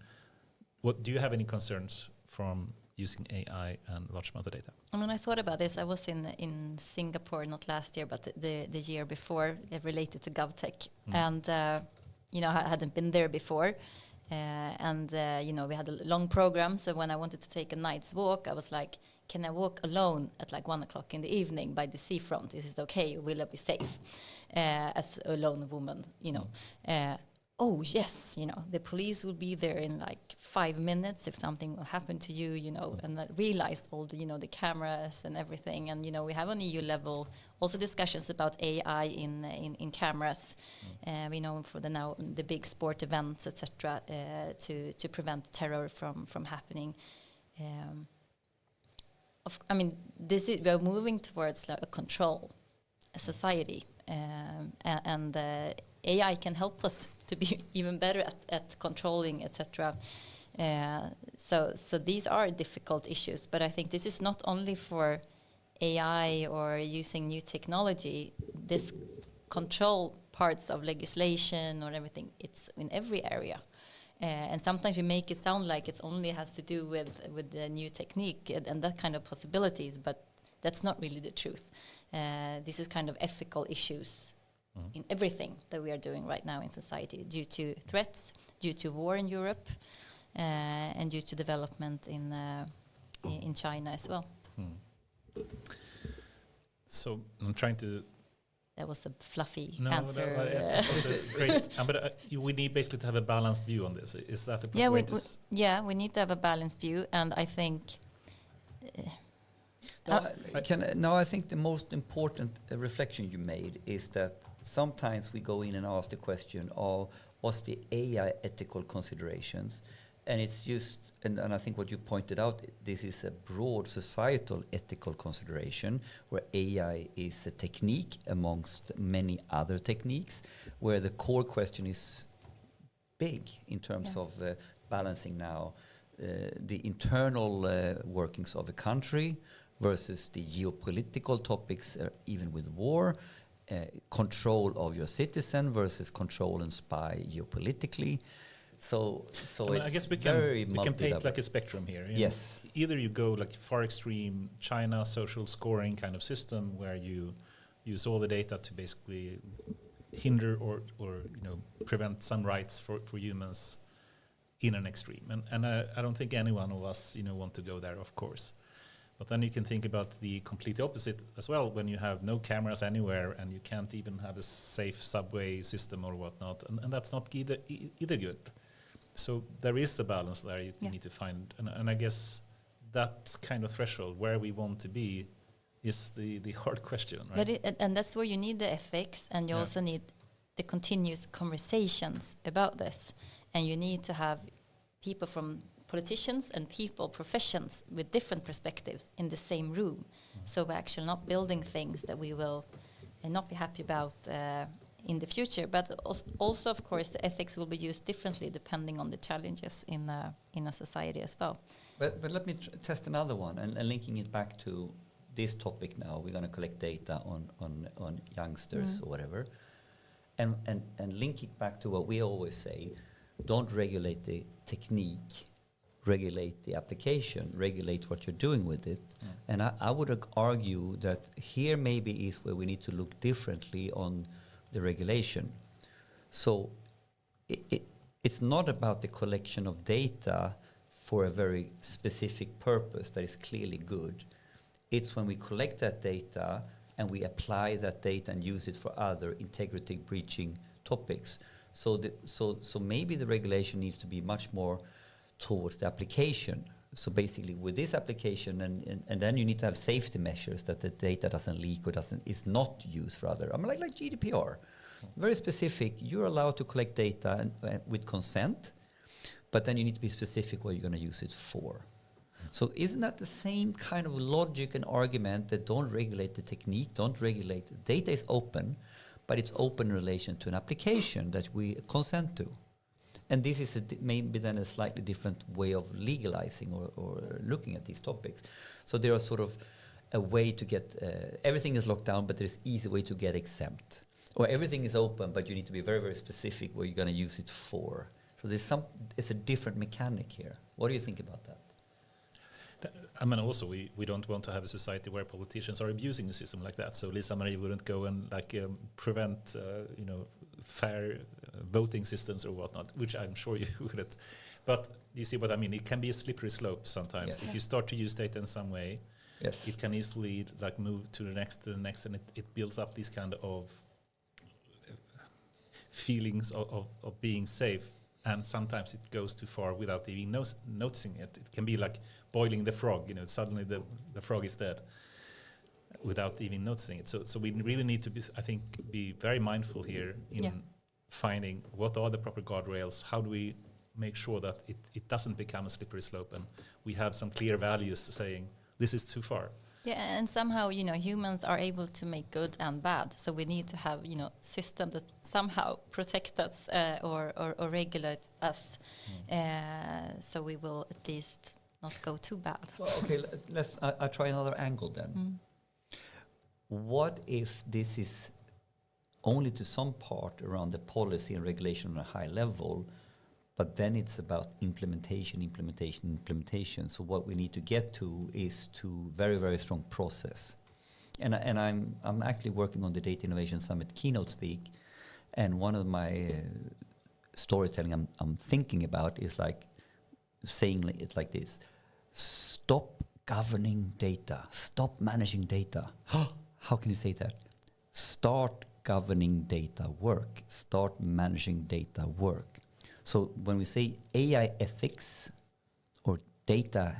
what do you have any concerns from using AI and large amount of data? When I thought about this, I was in Singapore, not last year, but the year before, related to GovTech. And, I hadn't been there before. We had a long program. So when I wanted to take a night's walk, I was like, can I walk alone at like 1 o'clock in the evening by the seafront? Is it okay? Will I be safe as a lone woman? Oh yes, the police will be there in like 5 minutes if something will happen to you, and I realized all the cameras and everything. And, we have on EU level also discussions about AI in cameras, for the big sport events, etc., to prevent terror from happening. We are moving towards like a control, a society, and AI can help us to be even better at controlling, etc. So these are difficult issues, but I think this is not only for AI or using new technology. This control parts of legislation or everything, it's in every area. And sometimes we make it sound like it only has to do with the new technique and that kind of possibilities, but that's not really the truth. This is kind of ethical issues in everything that we are doing right now in society, due to threats, due to war in Europe, and due to development in China as well. So I'm trying to... That was a fluffy No, answer. that was great. But we need basically to have a balanced view on this. Is that the way to... we need to have a balanced view, and I think... I think the most important reflection you made is that sometimes we go in and ask the question of what's the AI ethical considerations, and it's just, and I think what you pointed out, this is a broad societal ethical consideration where AI is a technique amongst many other techniques, where the core question is big in terms of balancing now the internal workings of a country versus the geopolitical topics, even with war, control of your citizen versus control and spy geopolitically. So I guess we can paint like a spectrum here. Yes. Either you go like far extreme China social scoring kind of system where you use all the data to basically hinder or prevent some rights for humans in an extreme. And I don't think any one of us want to go there, of course. But then you can think about the complete opposite as well, when you have no cameras anywhere and you can't even have a safe subway system or whatnot, and that's not either good. So there is a balance there you need to find, and I guess that kind of threshold where we want to be is the hard question, right? And that's where you need the ethics, and you also need the continuous conversations about this, and you need to have people from politicians and people, professions with different perspectives in the same room. So we're actually not building things that we will not be happy about in the future. But also, of course, the ethics will be used differently depending on the challenges in a society as well. But let me test another one, and linking it back to this topic now. We're going to collect data on youngsters or whatever, and link it back to what we always say: don't regulate the technique, regulate the application, regulate what you're doing with it. And I would argue that here maybe is where we need to look differently on the regulation. So it's not about the collection of data for a very specific purpose that is clearly good. It's when we collect that data and we apply that data and use it for other integrity breaching topics. So maybe the regulation needs to be much more towards the application. So basically with this application, and then you need to have safety measures that the data doesn't leak or is not used rather. I mean, like GDPR, very specific. You're allowed to collect data with consent, but then you need to be specific what you're going to use it for. So isn't that the same kind of logic and argument that don't regulate the technique, don't regulate, data is open, but it's open in relation to an application that we consent to. And this is maybe then a slightly different way of legalizing or looking at these topics. So there are sort of a way to get, everything is locked down, but there's easy way to get exempt. Or everything is open, but you need to be very, very specific what you're going to use it for. So it's a different mechanic here. What do you think about that? I mean, also, we don't want to have a society where politicians are abusing the system like that. So Liza-Maria wouldn't go and prevent, fair voting systems or whatnot, which I'm sure you wouldn't. But you see what I mean? It can be a slippery slope sometimes. Yes. If you start to use data in some way, Yes. it can easily move to the next, and it builds up these kind of feelings of being safe. And sometimes it goes too far without even noticing it. It can be like boiling the frog. Suddenly the frog is dead without even noticing it. So we really need to be very mindful here in finding what are the proper guardrails. How do we make sure that it doesn't become a slippery slope, and we have some clear values saying this is too far. Yeah, and somehow, humans are able to make good and bad. So we need to have, system that somehow protect us or regulate us. So we will at least not go too bad. Well, okay, I try another angle then. What if this is only to some part around the policy and regulation on a high level, but then it's about implementation. So what we need to get to is to very, very strong process. And I'm actually working on the Data Innovation Summit keynote speak, and one of my storytelling I'm thinking about is like saying it like this: stop governing data, stop managing data. How can you say that? Start governing data work, start managing data work. So when we say AI ethics or data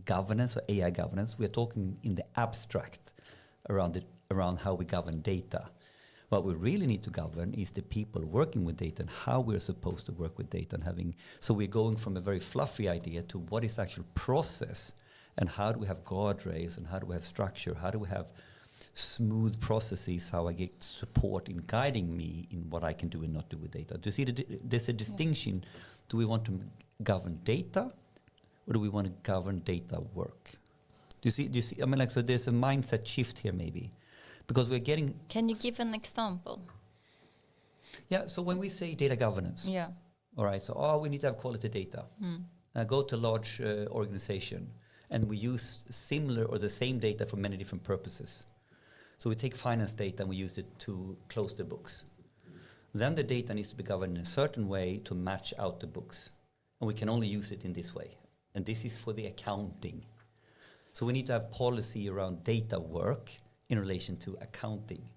governance or AI governance, we are talking in the abstract around how we govern data. What we really need to govern is the people working with data and how we're supposed to work with data, and so we're going from a very fluffy idea to what is actual process, and how do we have guardrails, and how do we have structure, how do we have smooth processes, how I get support in guiding me in what I can do and not do with data. Do you see there's a distinction? Do we want to govern data, or do we want to govern data work? Do you see? I mean, so there's a mindset shift here maybe, because we're getting... Can you give an example? Yeah, so when we say data governance, all right, so we need to have quality data. Go to a large organization, and we use similar or the same data for many different purposes. So we take finance data and we use it to close the books. Then the data needs to be governed in a certain way to match out the books. And we can only use it in this way. And this is for the accounting. So we need to have policy around data work in relation to accounting.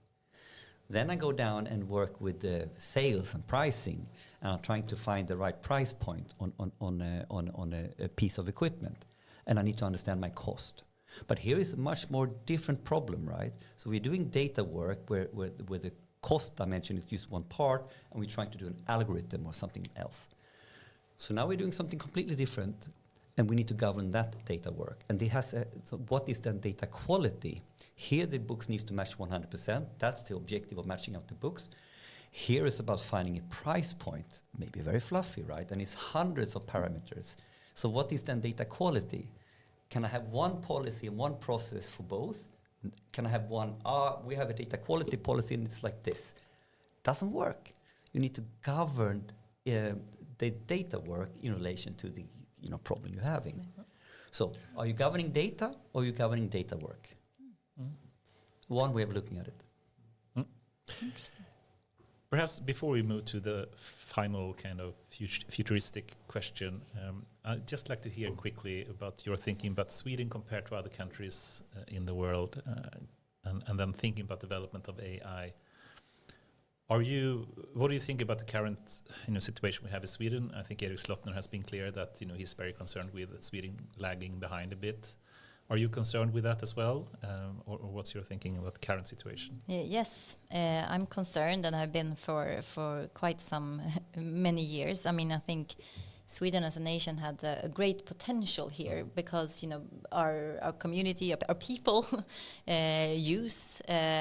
Then I go down and work with the sales and pricing, and I'm trying to find the right price point on a piece of equipment. And I need to understand my cost. But here is a much more different problem, right? So we're doing data work where the cost dimension is just one part, and we're trying to do an algorithm or something else. So now we're doing something completely different, and we need to govern that data work. And it has so what is then data quality? Here the books needs to match 100%. That's the objective of matching out the books. Here is about finding a price point, maybe very fluffy, right? And it's hundreds of parameters. So what is then data quality? Can I have one policy and one process for both? Can I have one, we have a data quality policy and it's like this? Doesn't work. You need to govern the data work in relation to the problem you're having. So are you governing data, or are you governing data work? One way of looking at it. Interesting. Perhaps before we move to the final kind of futuristic question, I'd just like to hear quickly about your thinking about Sweden compared to other countries in the world, and then thinking about development of AI. What do you think about the current situation we have in Sweden? I think Erik Slottner has been clear that he's very concerned with Sweden lagging behind a bit. Are you concerned with that as well, or what's your thinking about the current situation? Yes, I'm concerned, and I've been for quite some many years. I mean, I think Sweden as a nation had a great potential here because our community, our people use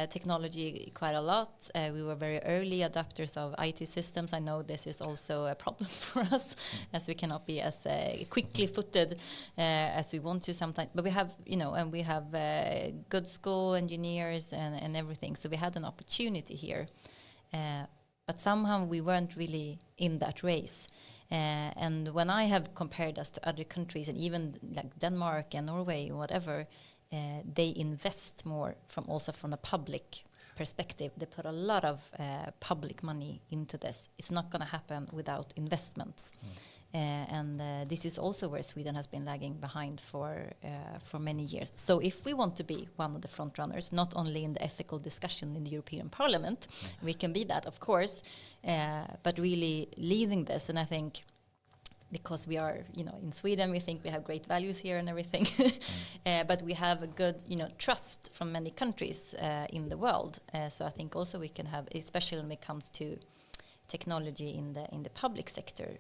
technology quite a lot. We were very early adopters of IT systems. I know this is also a problem for us as we cannot be as quickly footed as we want to sometimes. But we have and we have good school engineers and everything. So we had an opportunity here, but somehow we weren't really in that race. And when I have compared us to other countries, and even like Denmark and Norway, whatever, they invest more from the public perspective. They put a lot of public money into this. It's not going to happen without investments. And this is also where Sweden has been lagging behind for many years. So if we want to be one of the front runners, not only in the ethical discussion in the European Parliament, we can be that, of course, but really leading this. And I think because we are, in Sweden, we think we have great values here and everything, but we have a good, trust from many countries in the world. So I think also we can have, especially when it comes to technology in the public sector,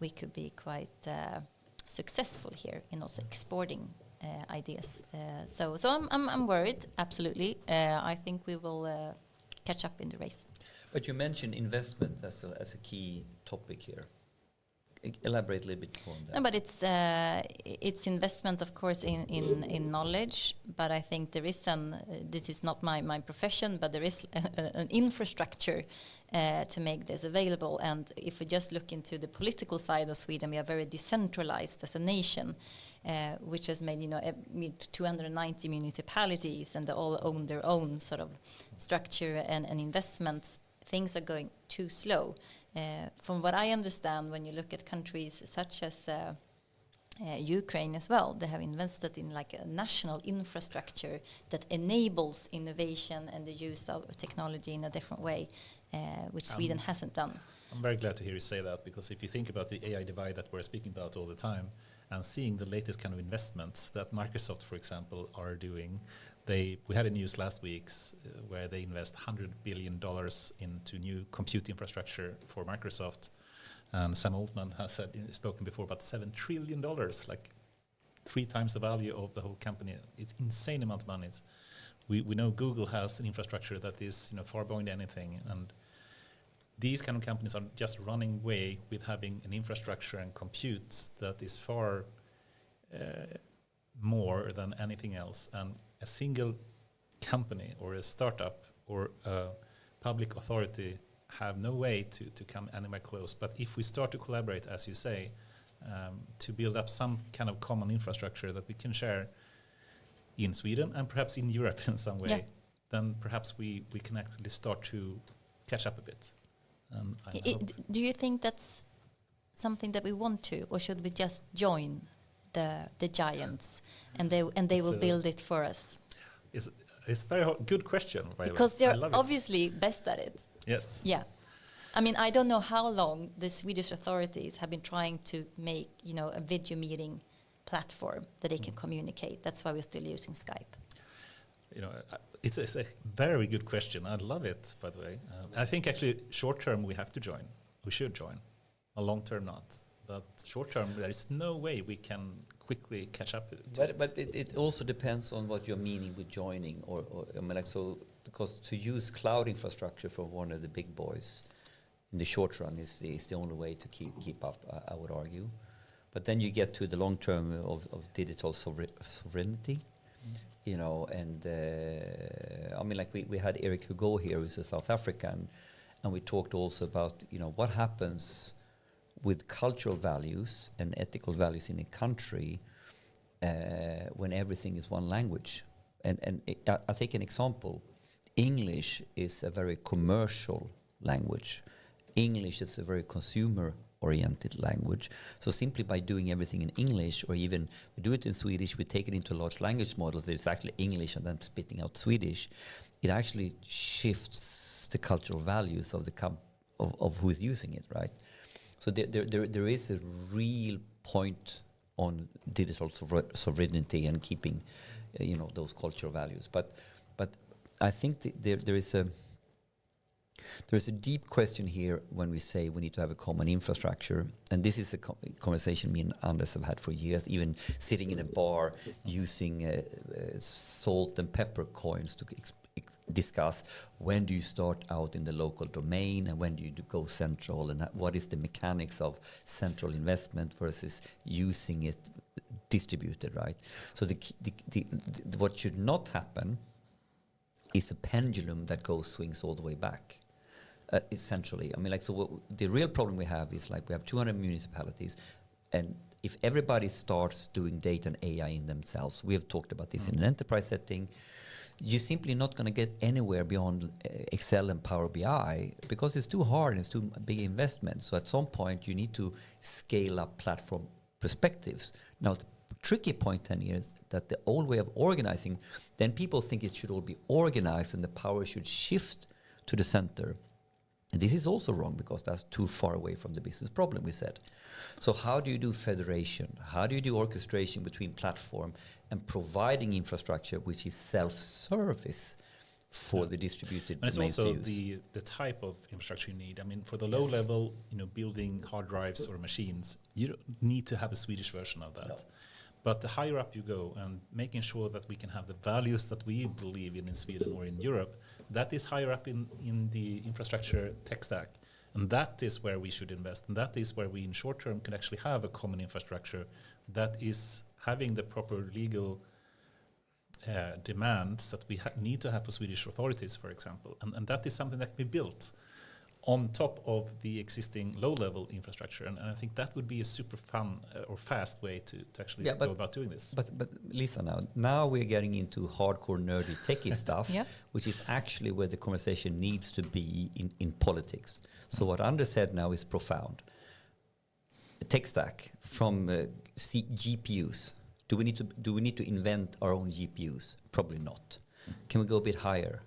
we could be quite successful here in also exporting ideas. So I'm worried. Absolutely, I think we will catch up in the race. But you mentioned investment as a key topic here. Elaborate a little bit more on that. No, but it's investment, of course, in knowledge. But I think there is this is not my profession, but there is an infrastructure to make this available. And if we just look into the political side of Sweden, we are very decentralized as a nation, which has made 290 municipalities, and they all own their own sort of structure and investments. Things are going too slow. From what I understand, when you look at countries such as Ukraine as well, they have invested in like a national infrastructure that enables innovation and the use of technology in a different way, which Sweden hasn't done. I'm very glad to hear you say that, because if you think about the AI divide that we're speaking about all the time, and seeing the latest kind of investments that Microsoft, for example, are doing, we had a news last week where they invest $100 billion into new compute infrastructure for Microsoft. And Sam Altman has spoken before about $7 trillion, like 3 times the value of the whole company. It's insane amount of money. We know Google has an infrastructure that is far beyond anything, and these kind of companies are just running away with having an infrastructure and compute that is far more than anything else. And a single company or a startup or a public authority have no way to come anywhere close. But if we start to collaborate, as you say, to build up some kind of common infrastructure that we can share in Sweden and perhaps in Europe in some way, then perhaps we can actually start to catch up a bit. Do you think that's something that we want to, or should we just join the giants and they will build it for us? It's a very good question, by the way. Because they're obviously best at it. Yes. Yeah. I mean, I don't know how long the Swedish authorities have been trying to make, a video meeting platform that they can communicate. That's why we're still using Skype. It's a very good question. I love it, by the way. I think actually short term we have to join. We should join. A long term not. But short term there is no way we can quickly catch up. But it also depends on what you're meaning with joining, or because to use cloud infrastructure for one of the big boys in the short run is the only way to keep up, I would argue. But then you get to the long term of digital sovereignty. And we had Eric Hugo here, who's a South African, and we talked also about, what happens with cultural values and ethical values in a country when everything is one language. And I'll take an example. English is a very commercial language. English is a very consumer-oriented language. So simply by doing everything in English, or even we do it in Swedish, we take it into a large language model that it's actually English and then spitting out Swedish, it actually shifts the cultural values of of who is using it, right? So there is a real point on digital sovereignty and keeping, those cultural values. But I think there is There's a deep question here when we say we need to have a common infrastructure, and this is a conversation me and Anders have had for years, even sitting in a bar using salt and pepper coins to discuss when do you start out in the local domain and when do you go central, and what is the mechanics of central investment versus using it distributed, right? So what should not happen is a pendulum that swings all the way back. Essentially, I mean, like, so the real problem we have is, like, we have 200 municipalities, and if everybody starts doing data and AI in themselves, we have talked about this in an enterprise setting, you're simply not going to get anywhere beyond Excel and Power BI because it's too hard and it's too big investment. So at some point, you need to scale up platform perspectives. Now, the tricky point then is that the old way of organizing, then people think it should all be organized and the power should shift to the center. And this is also wrong because that's too far away from the business problem, we said. So how do you do federation? How do you do orchestration between platform and providing infrastructure which is self-service for the distributed and it's domains also to use? the type of infrastructure you need. I mean, for the low level, building hard drives or machines, you don't need to have a Swedish version of that. No. But the higher up you go, and making sure that we can have the values that we believe in Sweden or in Europe, that is higher up in the infrastructure tech stack. And that is where we should invest. And that is where we, in short term, can actually have a common infrastructure that is having the proper legal demands that we need to have for Swedish authorities, for example. And that is something that can be built on top of the existing low-level infrastructure. And I think that would be a super fun or fast way to actually go about doing this. But Lisa, now we're getting into hardcore nerdy techie stuff, which is actually where the conversation needs to be in politics. So what Anders said now is profound. A tech stack from GPUs. Do we need to invent our own GPUs? Probably not. Can we go a bit higher?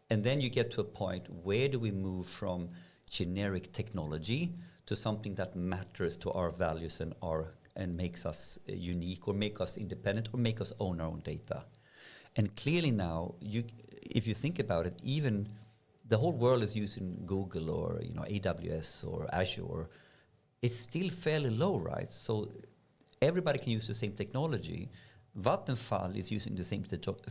And then you get to a point, where do we move from generic technology to something that matters to our values and makes us unique, or make us independent, or make us own our own data? And clearly now, if you think about it, even the whole world is using Google or AWS or Azure. It's still fairly low, right? So everybody can use the same technology. Vattenfall is using the same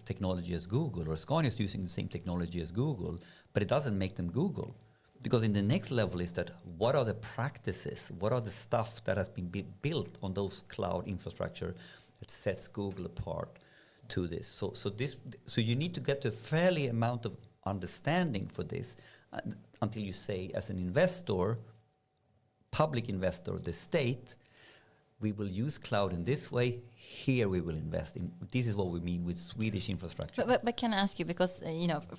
technology as Google, or Scania is using the same technology as Google, but it doesn't make them Google. Because in the next level is that, what are the practices, what are the stuff that has been built on those cloud infrastructure that sets Google apart to this? So you need to get a fairly amount of understanding for this until you say, as an investor, public investor, the state, we will use cloud in this way. Here we will invest in. This is what we mean with Swedish infrastructure. But can I ask you, because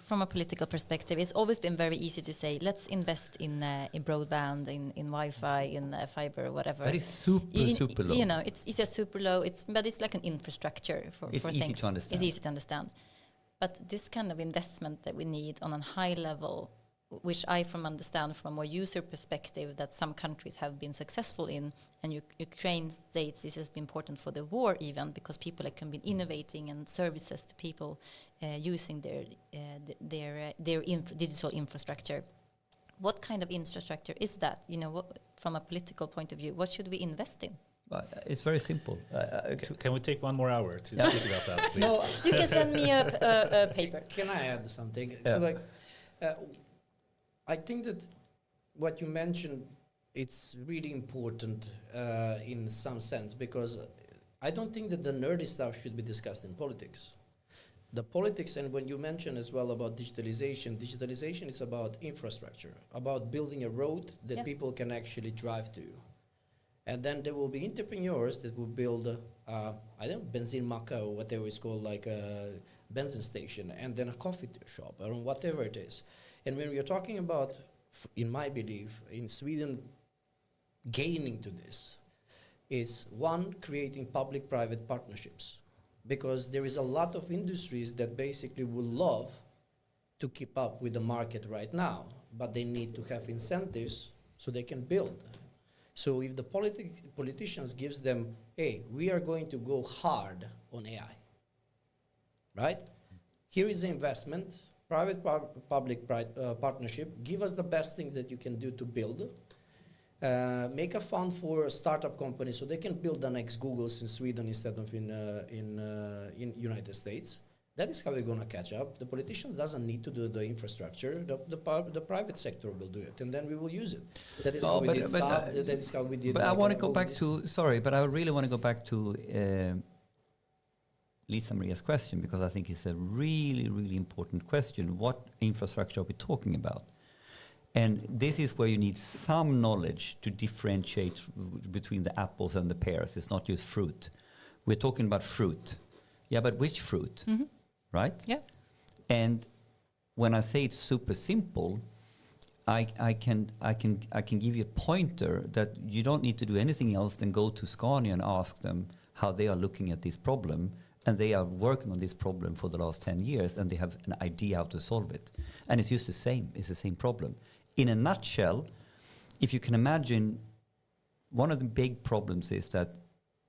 from a political perspective, it's always been very easy to say, let's invest in broadband, in Wi-Fi, in fiber, whatever. That is super low. It's just super low. But it's like an infrastructure for easy things. To understand. It's easy to understand. But this kind of investment that we need on a high level, which I understand from a more user perspective, that some countries have been successful in, and Ukraine states this has been important for the war even, because people have been innovating and services to people using their digital infrastructure. What kind of infrastructure is that? From a political point of view, what should we invest in? It's very simple. Can we take 1 more hour to speak about that, please? No, you can send me a paper. Can I add something? Yeah. So, I think that what you mentioned, it's really important in some sense, because I don't think that the nerdy stuff should be discussed in politics. The politics, and when you mention as well about digitalization is about infrastructure, about building a road that people can actually drive to. And then there will be entrepreneurs that will build, benzinmacka or whatever it's called, like a benzene station, and then a coffee shop, or whatever it is. And when we are talking about, in my belief, in Sweden, gaining to this, is one, creating public-private partnerships. Because there is a lot of industries that basically would love to keep up with the market right now, but they need to have incentives so they can build. So if the politicians gives them, hey, we are going to go hard on AI, right? Here is the investment. public partnership. Give us the best thing that you can do to build. Make a fund for startup companies so they can build the next Googles in Sweden instead of in United States. That is how we're going to catch up. The politicians doesn't need to do the infrastructure. The private sector will do it, and then we will use it. That is how we did Saab. That is how we did. But I want to go back to, sorry, but I really want to go back to Liza-Maria's question, because I think it's a really, really important question. What infrastructure are we talking about? And this is where you need some knowledge to differentiate between the apples and the pears. It's not just fruit. We're talking about fruit. Yeah, but which fruit? Mm-hmm. Right? Yeah. And when I say it's super simple, I can give you a pointer that you don't need to do anything else than go to Scania and ask them how they are looking at this problem, and they are working on this problem for the last 10 years, and they have an idea how to solve it. And it's just the same. It's the same problem. In a nutshell, if you can imagine, one of the big problems is that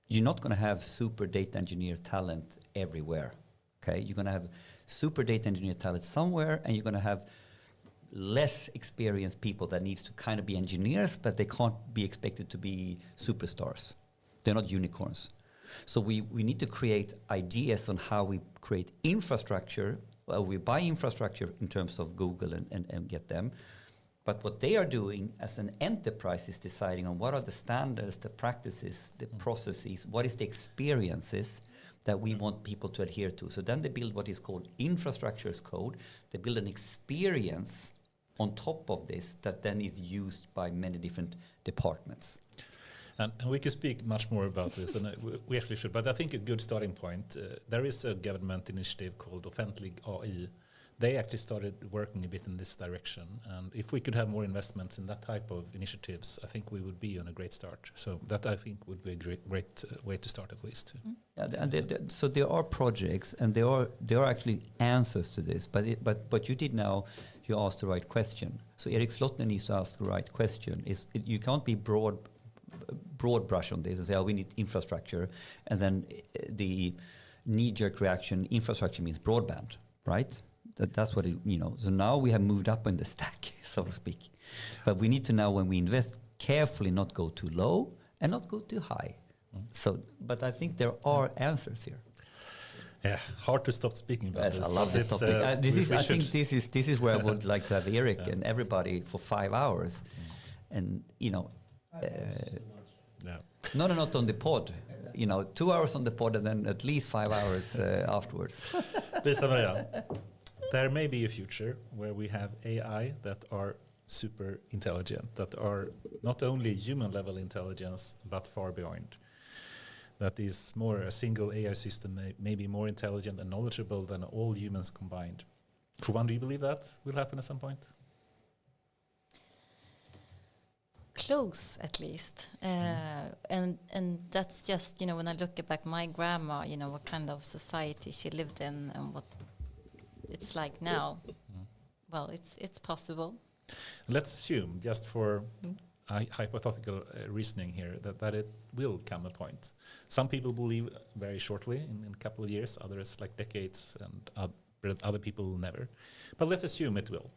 you're not going to have super data engineer talent everywhere. Okay, you're going to have super data engineer talent somewhere, and you're going to have less experienced people that needs to kind of be engineers, but they can't be expected to be superstars. They're not unicorns. So we need to create ideas on how we create infrastructure. Well, we buy infrastructure in terms of Google and get them. But what they are doing as an enterprise is deciding on what are the standards, the practices, the processes, what is the experiences that we want people to adhere to. So then they build what is called infrastructure as code. They build an experience on top of this that then is used by many different departments. And we could speak much more about this, and we actually should, but I think a good starting point, there is a government initiative called Offentlig AI. They actually started working a bit in this direction, and if we could have more investments in that type of initiatives, I think we would be on a great start. So that, I think, would be a great way to start at least. Mm. Yeah, and so there are projects, and there are actually answers to this, but you did now, you asked the right question. So Erik Slottner needs to ask the right question. You can't be broad brush on this and say, oh, we need infrastructure, and then the knee-jerk reaction, infrastructure means broadband, right? That's what So now we have moved up in the stack, so to speak. But we need to now, when we invest, carefully not go too low and not go too high. So, but I think there are answers here. Yeah, hard to stop speaking about this. I love this topic. I think this is where I would like to have Erik and everybody for 5 hours, and no, not on the pod. 2 hours on the pod, and then at least 5 hours afterwards. Liza-Maria, there may be a future where we have AI that are super intelligent, that are not only human level intelligence, but far beyond. That is more a single AI system, maybe more intelligent and knowledgeable than all humans combined. For one, do you believe that will happen at some point? Close, at least. And that's just, when I look back my grandma, what kind of society she lived in and what it's like now. Well, it's possible. Let's assume, just for hypothetical reasoning here, that it will come a point. Some people believe very shortly, in a couple of years, others like decades, and other people never. But let's assume it will.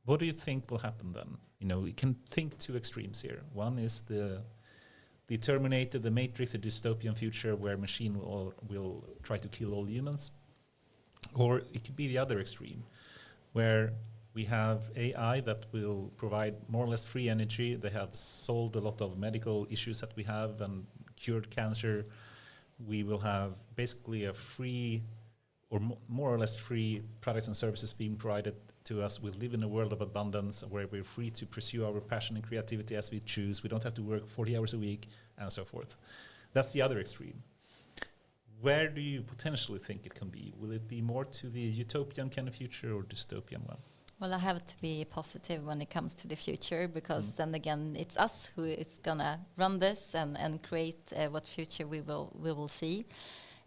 What do you think will happen then? We can think two extremes here. One is the Terminator, the Matrix, a dystopian future where machine will try to kill all humans. Or it could be the other extreme, where we have AI that will provide more or less free energy. They have solved a lot of medical issues that we have and cured cancer. We will have basically a free, or more or less free, products and services being provided to us. We live in a world of abundance where we're free to pursue our passion and creativity as we choose. We don't have to work 40 hours a week and so forth. That's the other extreme. Where do you potentially think it can be? Will it be more to the utopian kind of future or dystopian one? Well, I have to be positive when it comes to the future, because then again, it's us who is gonna run this and create what future we will see.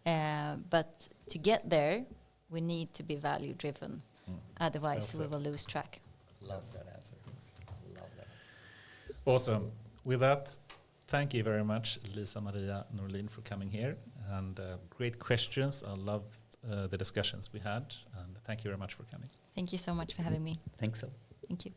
But to get there, we need to be value driven. Otherwise, we will lose track. Love that answer. Love that. Awesome. With that, thank you very much, Liza-Maria Norlin, for coming here. And great questions. I loved the discussions we had. And thank you very much for coming. Thank you so much for having me. Think so. Thank you.